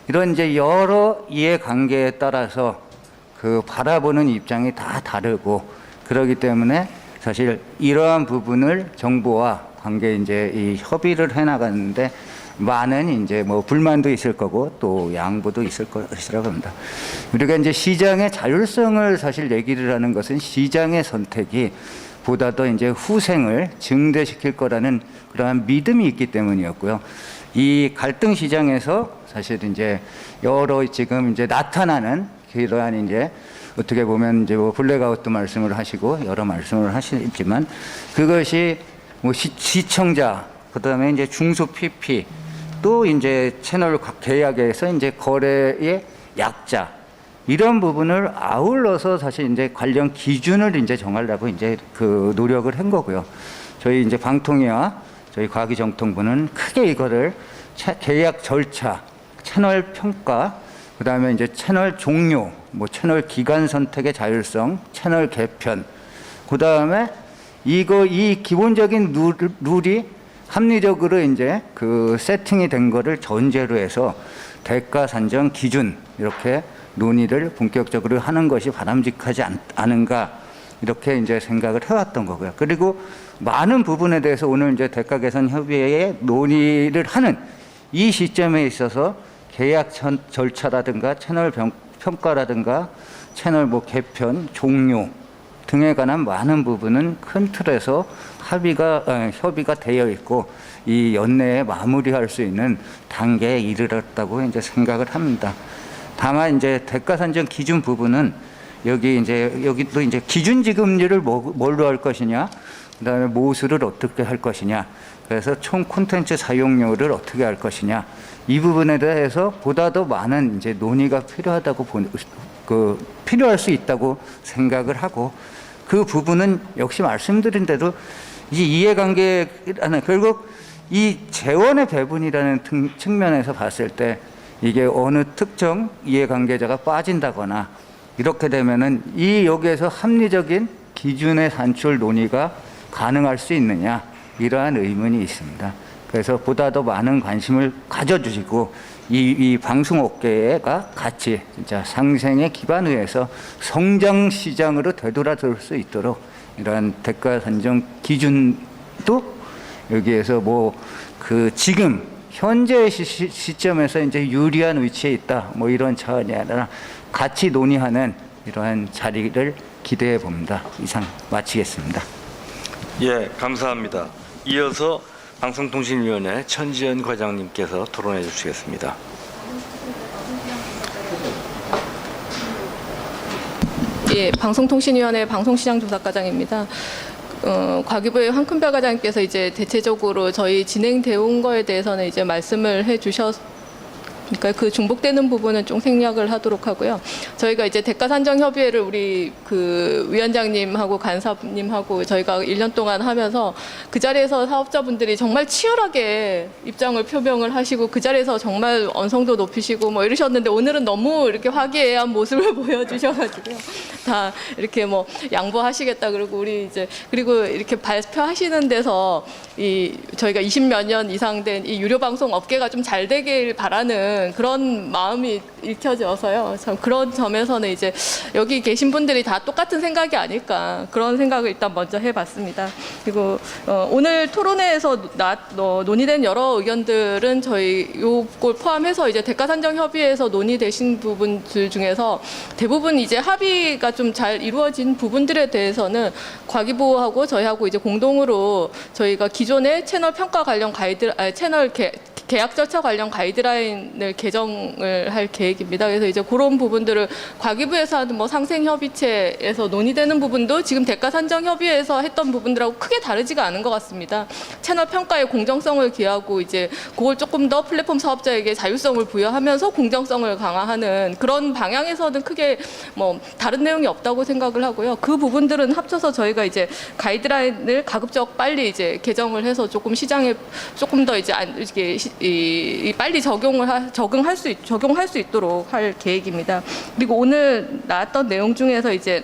이런 이제 여러 이해관계에 따라서 그 바라보는 입장이 다 다르고 그러기 때문에 사실 이러한 부분을 정부와 관계 이제 이 협의를 해 나가는데 많은 이제 뭐 불만도 있을 거고 또 양보도 있을 것이라고 합니다. 우리가 이제 시장의 자율성을 사실 얘기를 하는 것은 시장의 선택이 보다 더 이제 후생을 증대시킬 거라는 그러한 믿음이 있기 때문이었고요. 이 갈등 시장에서 사실 이제 여러 지금 이제 나타나는 그러한 이제 어떻게 보면 이제 뭐 블랙아웃도 말씀을 하시고 여러 말씀을 하시지만 그것이 뭐 시청자 그다음에 이제 중소 PP 또 이제 채널 계약에서 이제 거래의 약자 이런 부분을 아울러서 사실 이제 관련 기준을 이제 정하려고 이제 그 노력을 한 거고요. 저희 이제 방통위와 저희 과기정통부는 크게 이거를 계약 절차, 채널 평가, 그다음에 이제 채널 종료, 뭐 채널 기간 선택의 자율성, 채널 개편, 그다음에 이 기본적인 룰이 합리적으로 이제 그 세팅이 된 거를 전제로 해서 대가 산정 기준 이렇게 논의를 본격적으로 하는 것이 바람직하지 않은가 이렇게 이제 생각을 해왔던 거고요. 그리고 많은 부분에 대해서 오늘 이제 대가 개선 협의회에 논의를 하는 이 시점에 있어서 계약 절차라든가 채널 평가라든가 채널 뭐 개편, 종료 등에 관한 많은 부분은 큰 틀에서 협의가 되어 있고 이 연내에 마무리할 수 있는 단계에 이르렀다고 이제 생각을 합니다. 다만 이제 대가 산정 기준 부분은 여기도 이제 기준 지급률을 뭘로 할 것이냐, 그다음에 모수를 어떻게 할 것이냐, 그래서 총 콘텐츠 사용료를 어떻게 할 것이냐 이 부분에 대해서 보다 더 많은 이제 논의가 필요할 수 있다고 생각을 하고 그 부분은 역시 말씀드린 대로 이 이해관계라는 결국 이 재원의 배분이라는 측면에서 봤을 때 이게 어느 특정 이해관계자가 빠진다거나 이렇게 되면은 여기에서 합리적인 기준의 산출 논의가 가능할 수 있느냐 이러한 의문이 있습니다. 그래서 보다 더 많은 관심을 가져주시고 이 방송업계가 같이 진짜 상생의 기반을 위해서 성장 시장으로 되돌아설 수 있도록 이러한 대가 산정 기준도 여기에서 뭐 그 지금 현재 시점에서 이제 유리한 위치에 있다 뭐 이런 차원이 아니라 같이 논의하는 이러한 자리를 기대해 봅니다. 이상 마치겠습니다. 예, 감사합니다. 이어서 방송통신위원회 천지연 과장님께서 토론해 주시겠습니다. 예, 방송통신위원회 방송시장조사과장입니다. 과기부의 황큰별 과장님께서 이제 대체적으로 저희 진행되어 온 거에 대해서는 이제 말씀을 그러니까 그 중복되는 부분은 좀 생략을 하도록 하고요. 저희가 이제 대가 산정 협의회를 우리 그 위원장님하고 간사님하고 저희가 1년 동안 하면서 그 자리에서 사업자분들이 정말 치열하게 입장을 표명을 하시고 그 자리에서 정말 언성도 높이시고 뭐 이러셨는데 오늘은 너무 이렇게 화기애애한 모습을 보여주셔가지고요. 다 이렇게 뭐 양보하시겠다 그러고 우리 이제 그리고 이렇게 발표하시는 데서 저희가 20몇 년 이상 된 이 유료 방송 업계가 좀 잘 되길 바라는 그런 마음이 읽혀져서요. 참 그런 점에서는 이제 여기 계신 분들이 다 똑같은 생각이 아닐까 그런 생각을 일단 먼저 해봤습니다. 그리고 오늘 토론회에서 논의된 여러 의견들은 저희 요걸 포함해서 이제 대가산정협의회에서 논의되신 부분들 중에서 대부분 이제 합의가 좀 잘 이루어진 부분들에 대해서는 과기부하고 저희하고 이제 공동으로 저희가 기존의 채널 평가 관련 채널 계약 절차 관련 가이드라인을 개정을 할 계획입니다. 그래서 이제 그런 부분들을 과기부에서 하는 뭐 상생협의체에서 논의되는 부분도 지금 대가산정협의회에서 했던 부분들하고 크게 다르지가 않은 것 같습니다. 채널 평가의 공정성을 기하고 이제 그걸 조금 더 플랫폼 사업자에게 자율성을 부여하면서 공정성을 강화하는 그런 방향에서는 크게 뭐 다른 내용이 없다고 생각을 하고요. 그 부분들은 합쳐서 저희가 이제 가이드라인을 가급적 빨리 이제 개정을 해서 조금 시장에 조금 더 이제 빨리 적용할 수 있도록 할 계획입니다. 그리고 오늘 나왔던 내용 중에서 이제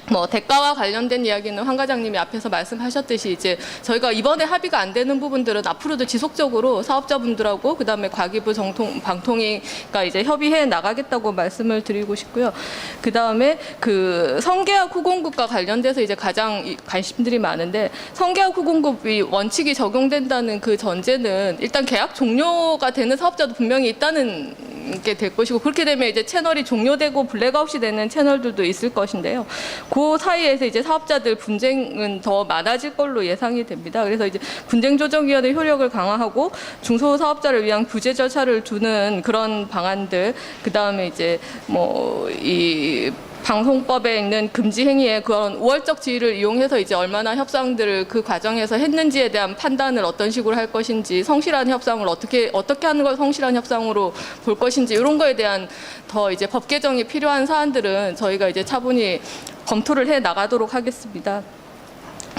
뭐 대가와 관련된 이야기는 황 과장님이 앞에서 말씀하셨듯이 이제 저희가 이번에 합의가 안 되는 부분들은 앞으로도 지속적으로 사업자분들하고 그다음에 과기부 방통위가 이제 협의해 나가겠다고 말씀을 드리고 싶고요. 그다음에 그 성계약 후공급과 관련돼서 이제 가장 관심들이 많은데 성계약 후공급이 원칙이 적용된다는 그 전제는 일단 계약 종료가 되는 사업자도 분명히 있다는 게 될 것이고 그렇게 되면 이제 채널이 종료되고 블랙아웃이 되는 채널들도 있을 것인데요. 그 사이에서 이제 사업자들 분쟁은 더 많아질 걸로 예상이 됩니다. 그래서 이제 분쟁조정위원회 효력을 강화하고 중소사업자를 위한 규제 절차를 두는 그런 방안들, 그 다음에 이제 뭐 이 방송법에 있는 금지 행위의 그런 우월적 지위를 이용해서 이제 얼마나 협상들을 그 과정에서 했는지에 대한 판단을 어떤 식으로 할 것인지, 성실한 협상을 어떻게 하는 걸 성실한 협상으로 볼 것인지 이런 거에 대한 더 이제 법 개정이 필요한 사안들은 저희가 이제 차분히 검토를 해 나가도록 하겠습니다.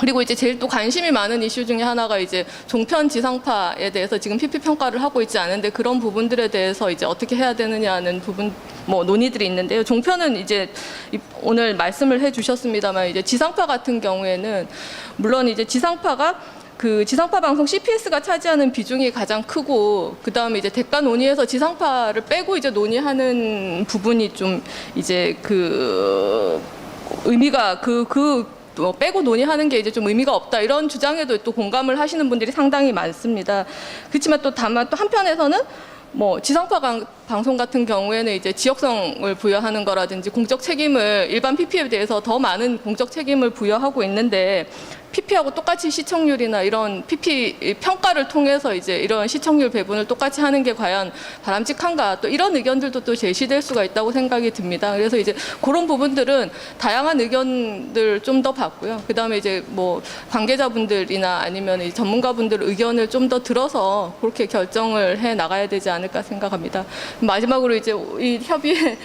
그리고 이제 제일 또 관심이 많은 이슈 중에 하나가 이제 종편 지상파에 대해서 지금 PP 평가를 하고 있지 않은데 그런 부분들에 대해서 이제 어떻게 해야 되느냐는 부분 뭐 논의들이 있는데요. 종편은 이제 오늘 말씀을 해주셨습니다만 이제 지상파 같은 경우에는 물론 이제 지상파가 그 지상파 방송 CPS가 차지하는 비중이 가장 크고 그 다음에 이제 대가 논의에서 지상파를 빼고 이제 논의하는 부분이 좀 이제 그 의미가 빼고 논의하는 게 이제 좀 의미가 없다 이런 주장에도 또 공감을 하시는 분들이 상당히 많습니다. 그렇지만 또 다만 또 한편에서는 뭐 지상파 방송 같은 경우에는 이제 지역성을 부여하는 거라든지 공적 책임을 일반 PP에 대해서 더 많은 공적 책임을 부여하고 있는데 PP하고 똑같이 시청률이나 이런 PP 평가를 통해서 이제 이런 시청률 배분을 똑같이 하는 게 과연 바람직한가 또 이런 의견들도 또 제시될 수가 있다고 생각이 듭니다. 그래서 이제 그런 부분들은 다양한 의견들 좀 더 받고요. 그 다음에 이제 뭐 관계자분들이나 아니면 이 전문가분들 의견을 좀 더 들어서 그렇게 결정을 해 나가야 되지 않을까 생각합니다. 마지막으로 이제 이 협의회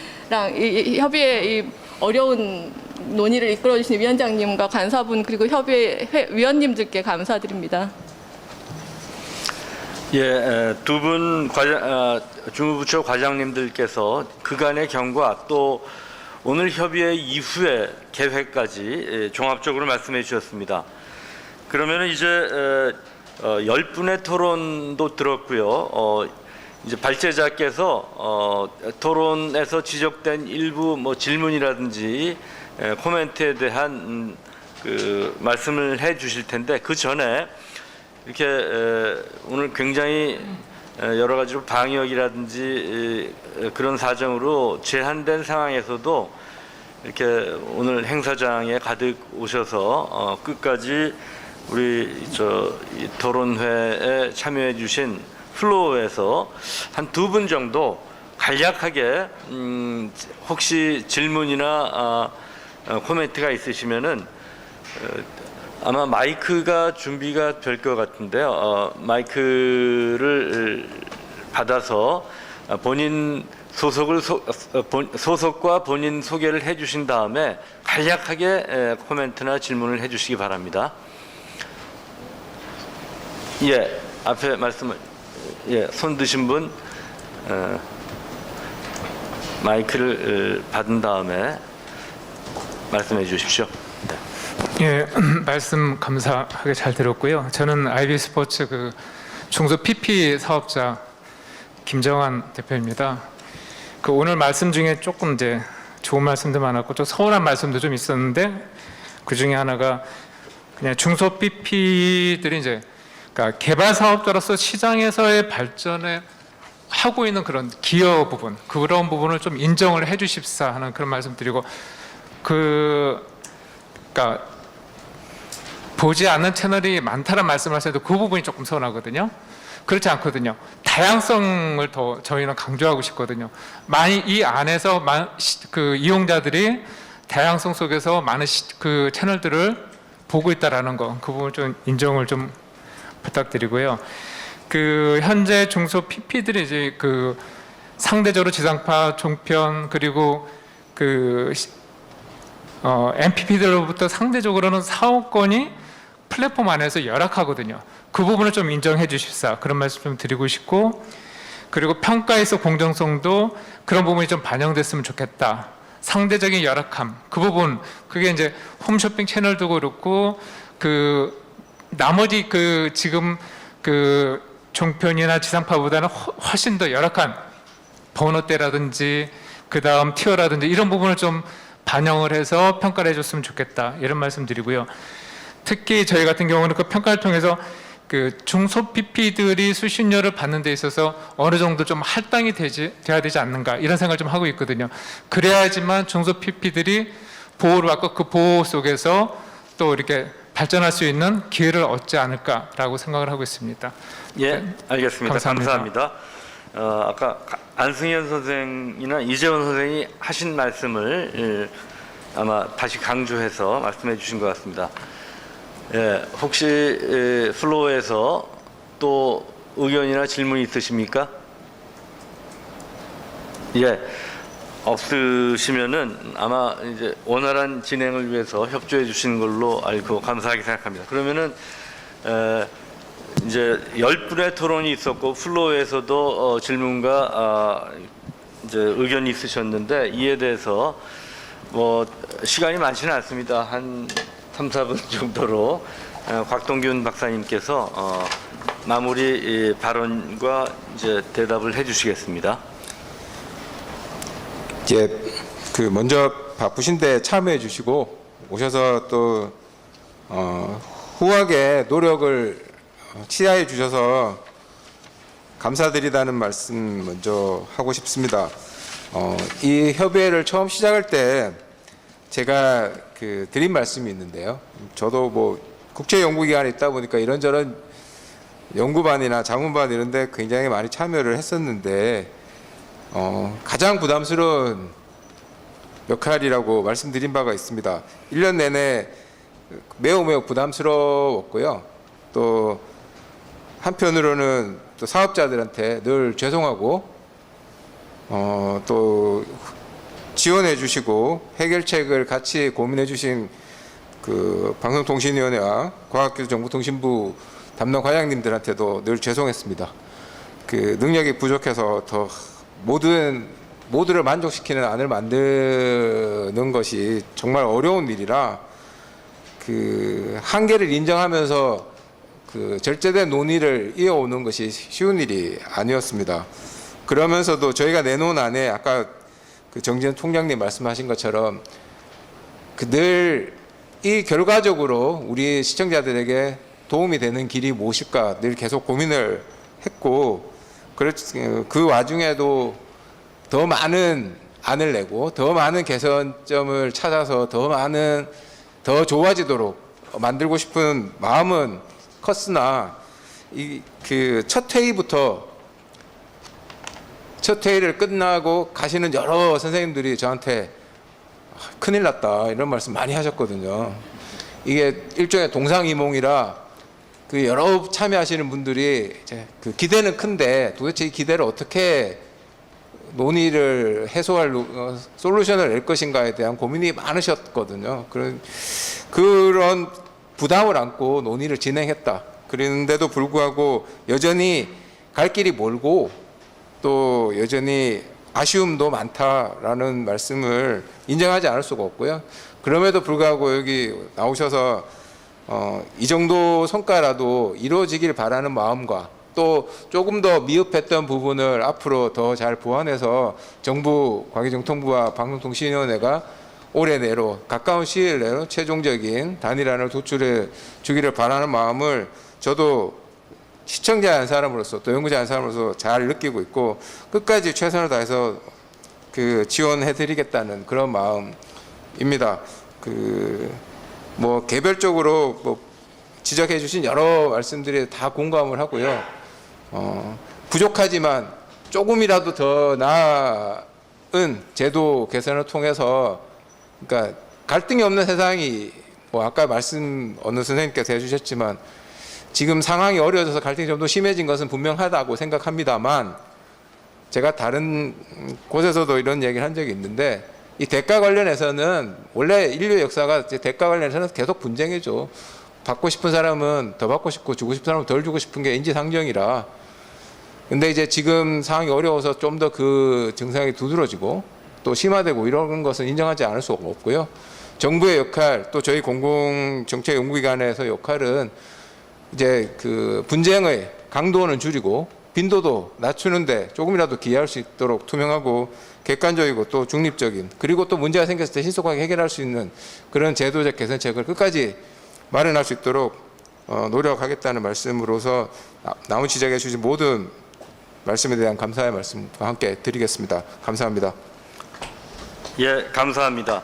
이 어려운 논의를 이끌어주신 위원장님과 간사분 그리고 협의회 위원님들께 감사드립니다. 예, 두 분 주무부처 과장님들께서 그간의 경과 또 오늘 협의회 이후의 계획까지 종합적으로 말씀해 주셨습니다. 그러면 이제 10분의 토론도 들었고요. 이제 발제자께서 토론에서 지적된 일부 뭐 질문이라든지 코멘트에 대한 그 말씀을 해 주실 텐데 그 전에 이렇게 오늘 굉장히 여러 가지로 방역이라든지 그런 사정으로 제한된 상황에서도 이렇게 오늘 행사장에 가득 오셔서 끝까지 우리 이 토론회에 참여해 주신 플로어에서 한 2분 정도 간략하게 혹시 질문이나 코멘트가 있으시면은 아마 마이크가 준비가 될 것 같은데요. 마이크를 받아서 본인 소속과 본인 소개를 해주신 다음에 간략하게 코멘트나 질문을 해주시기 바랍니다. 예, 앞에 말씀을 손 드신 분 마이크를 받은 다음에 말씀해 주십시오. 예, 말씀 감사하게 잘 들었고요. 저는 IB스포츠 그 중소 PP 사업자 김정환 대표입니다. 그 오늘 말씀 중에 조금 이제 좋은 말씀도 많았고 좀 서운한 말씀도 좀 있었는데 그 중에 하나가 그냥 중소 PP들이 이제 그러니까 개발 사업자로서 시장에서의 발전을 하고 있는 그런 기여 부분, 그런 부분을 좀 인정을 해주십사 하는 그런 말씀드리고 그러니까 보지 않는 채널이 많다는 말씀하셔도 그 부분이 조금 서운하거든요. 그렇지 않거든요. 다양성을 더 저희는 강조하고 싶거든요. 많이 이 안에서 그 이용자들이 다양성 속에서 많은 그 채널들을 보고 있다라는 거, 그 부분 좀 인정을 좀 부탁드리고요. 그 현재 중소 PP들이 이제 그 상대적으로 지상파, 종편 그리고 그 MPP들로부터 상대적으로는 사업권이 플랫폼 안에서 열악하거든요. 그 부분을 좀 인정해 주십사 그런 말씀 좀 드리고 싶고, 그리고 평가에서 공정성도 그런 부분이 좀 반영됐으면 좋겠다. 상대적인 열악함 그 부분, 그게 이제 홈쇼핑 채널도 그렇고 그 나머지 그 지금 그 종편이나 지상파보다는 훨씬 더 열악한 번호대라든지 그 다음 티어라든지 이런 부분을 좀 반영을 해서 평가를 해줬으면 좋겠다 이런 말씀 드리고요. 특히 저희 같은 경우는 그 평가를 통해서 그 중소 PP들이 수신료를 받는 데 있어서 어느 정도 좀 할당이 돼야 되지 않는가 이런 생각을 좀 하고 있거든요. 그래야지만 중소 PP들이 보호를 받고 그 보호 속에서 또 이렇게 발전할 수 있는 기회를 얻지 않을까라고 생각을 하고 있습니다. 예, 알겠습니다. 감사합니다. 아까 안승현 선생이나 이재원 선생이 하신 말씀을 아마 다시 강조해서 말씀해 주신 것 같습니다. 예, 혹시 플로어에서 또 의견이나 질문이 있으십니까? 예, 없으시면은 아마 이제 원활한 진행을 위해서 협조해 주시는 걸로 알고 감사하게 생각합니다. 그러면은 이제 10분의 토론이 있었고 플로어에서도 질문과 이제 의견이 있으셨는데 이에 대해서 뭐 시간이 많지는 않습니다. 한 3, 4분 정도로 곽동균 박사님께서 마무리 발언과 이제 대답을 해주시겠습니다. 이제 그 먼저 바쁘신데 참여해 주시고 오셔서 또 후하게 노력을 치하해 주셔서 감사드리다는 말씀 먼저 하고 싶습니다. 이 협의회를 처음 시작할 때 제가 그 드린 말씀이 있는데요. 저도 뭐 국제 연구기관에 있다 보니까 이런저런 연구반이나 자문반 이런 데 굉장히 많이 참여를 했었는데 가장 부담스러운 역할이라고 말씀드린 바가 있습니다. 1년 내내 매우 부담스러웠고요. 또 한편으로는 또 사업자들한테 늘 죄송하고 또 지원해 주시고 해결책을 같이 고민해 주신 그 방송통신위원회와 과학기술정보통신부 담당 과장님들한테도 늘 죄송했습니다. 그 능력이 부족해서 더 모두를 만족시키는 안을 만드는 것이 정말 어려운 일이라 그 한계를 인정하면서 그 절제된 논의를 이어오는 것이 쉬운 일이 아니었습니다. 그러면서도 저희가 내놓은 안에 아까 그 정지현 총장님 말씀하신 것처럼 그 늘 이 결과적으로 우리 시청자들에게 도움이 되는 길이 무엇일까 늘 계속 고민을 했고, 그 와중에도 더 많은 안을 내고 더 많은 개선점을 찾아서 더 좋아지도록 만들고 싶은 마음은 컸으나 첫 회의를 끝나고 가시는 여러 선생님들이 저한테 큰일 났다 이런 말씀 많이 하셨거든요. 이게 일종의 동상이몽이라 그 여러 참여하시는 분들이 이제 그 기대는 큰데 도대체 이 기대를 어떻게 논의를 해소할 솔루션을 낼 것인가에 대한 고민이 많으셨거든요. 그런 부담을 안고 논의를 진행했다. 그런데도 불구하고 여전히 갈 길이 멀고 또 여전히 아쉬움도 많다라는 말씀을 인정하지 않을 수가 없고요. 그럼에도 불구하고 여기 나오셔서 이 정도 성과라도 이루어지길 바라는 마음과 또 조금 더 미흡했던 부분을 앞으로 더 잘 보완해서 정부 과기정통부와 방송통신위원회가 올해 내로 가까운 시일 내로 최종적인 단일안을 도출해 주기를 바라는 마음을 저도 시청자 한 사람으로서 또 연구자 한 사람으로서 잘 느끼고 있고 끝까지 최선을 다해서 지원해 드리겠다는 그런 마음입니다. 개별적으로 지적해 주신 여러 말씀들에 다 공감을 하고요. 부족하지만 조금이라도 더 나은 제도 개선을 통해서 그러니까 갈등이 없는 세상이 아까 말씀 어느 선생님께서 해주셨지만 지금 상황이 어려워져서 갈등이 좀 더 심해진 것은 분명하다고 생각합니다만 제가 다른 곳에서도 이런 얘기를 한 적이 있는데 이 대가 관련해서는 원래 인류의 역사가 대가 관련해서는 계속 분쟁이죠. 받고 싶은 사람은 더 받고 싶고 주고 싶은 사람은 덜 주고 싶은 게 인지상정이라. 근데 이제 지금 상황이 어려워서 좀 더 그 증상이 두드러지고 또 심화되고 이런 것은 인정하지 않을 수 없고요. 정부의 역할 또 저희 공공정책연구기관에서 역할은 이제 그 분쟁의 강도는 줄이고 빈도도 낮추는데 조금이라도 기여할 수 있도록 투명하고 객관적이고 또 중립적인 그리고 또 문제가 생겼을 때 신속하게 해결할 수 있는 그런 제도적 개선책을 끝까지 마련할 수 있도록 노력하겠다는 말씀으로서 나온 지적해 주신 모든 말씀에 대한 감사의 말씀과 함께 드리겠습니다. 감사합니다. 예, 감사합니다.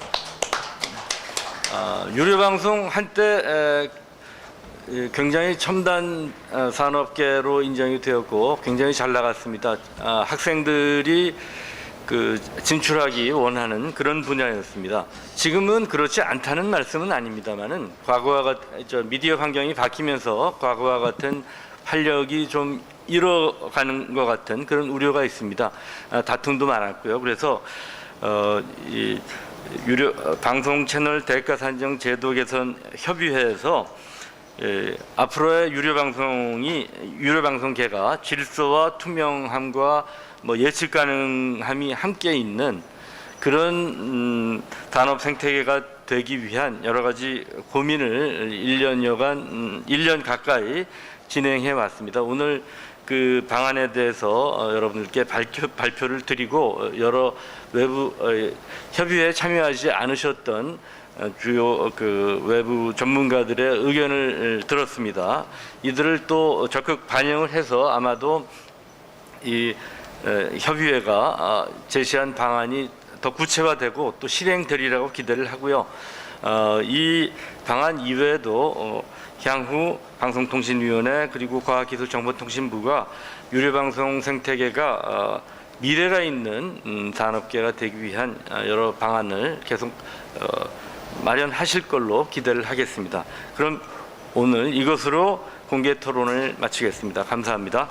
유료방송 한때 굉장히 첨단 산업계로 인정이 되었고 굉장히 잘 나갔습니다. 학생들이 진출하기 원하는 그런 분야였습니다. 지금은 그렇지 않다는 말씀은 아닙니다만은 과거와 미디어 환경이 바뀌면서 과거와 같은 활력이 좀 잃어가는 것 같은 그런 우려가 있습니다. 다툼도 많았고요. 그래서 이 방송 채널 대가 산정 제도 개선 협의회에서 앞으로의 유료방송계가 질서와 투명함과 예측 가능함이 함께 있는 그런 산업 생태계가 되기 위한 여러 가지 고민을 1년 가까이 진행해 왔습니다. 오늘 그 방안에 대해서 여러분들께 발표를 드리고 여러 외부 협의회에 참여하지 않으셨던 주요 외부 전문가들의 의견을 들었습니다. 이들을 또 적극 반영을 해서 아마도 이 협의회가 제시한 방안이 더 구체화되고 또 실행되리라고 기대를 하고요. 이 방안 이외에도 향후 방송통신위원회 그리고 과학기술정보통신부가 유료방송 생태계가 미래가 있는 산업계가 되기 위한 여러 방안을 계속 마련하실 걸로 기대를 하겠습니다. 그럼 오늘 이것으로 공개 토론을 마치겠습니다. 감사합니다.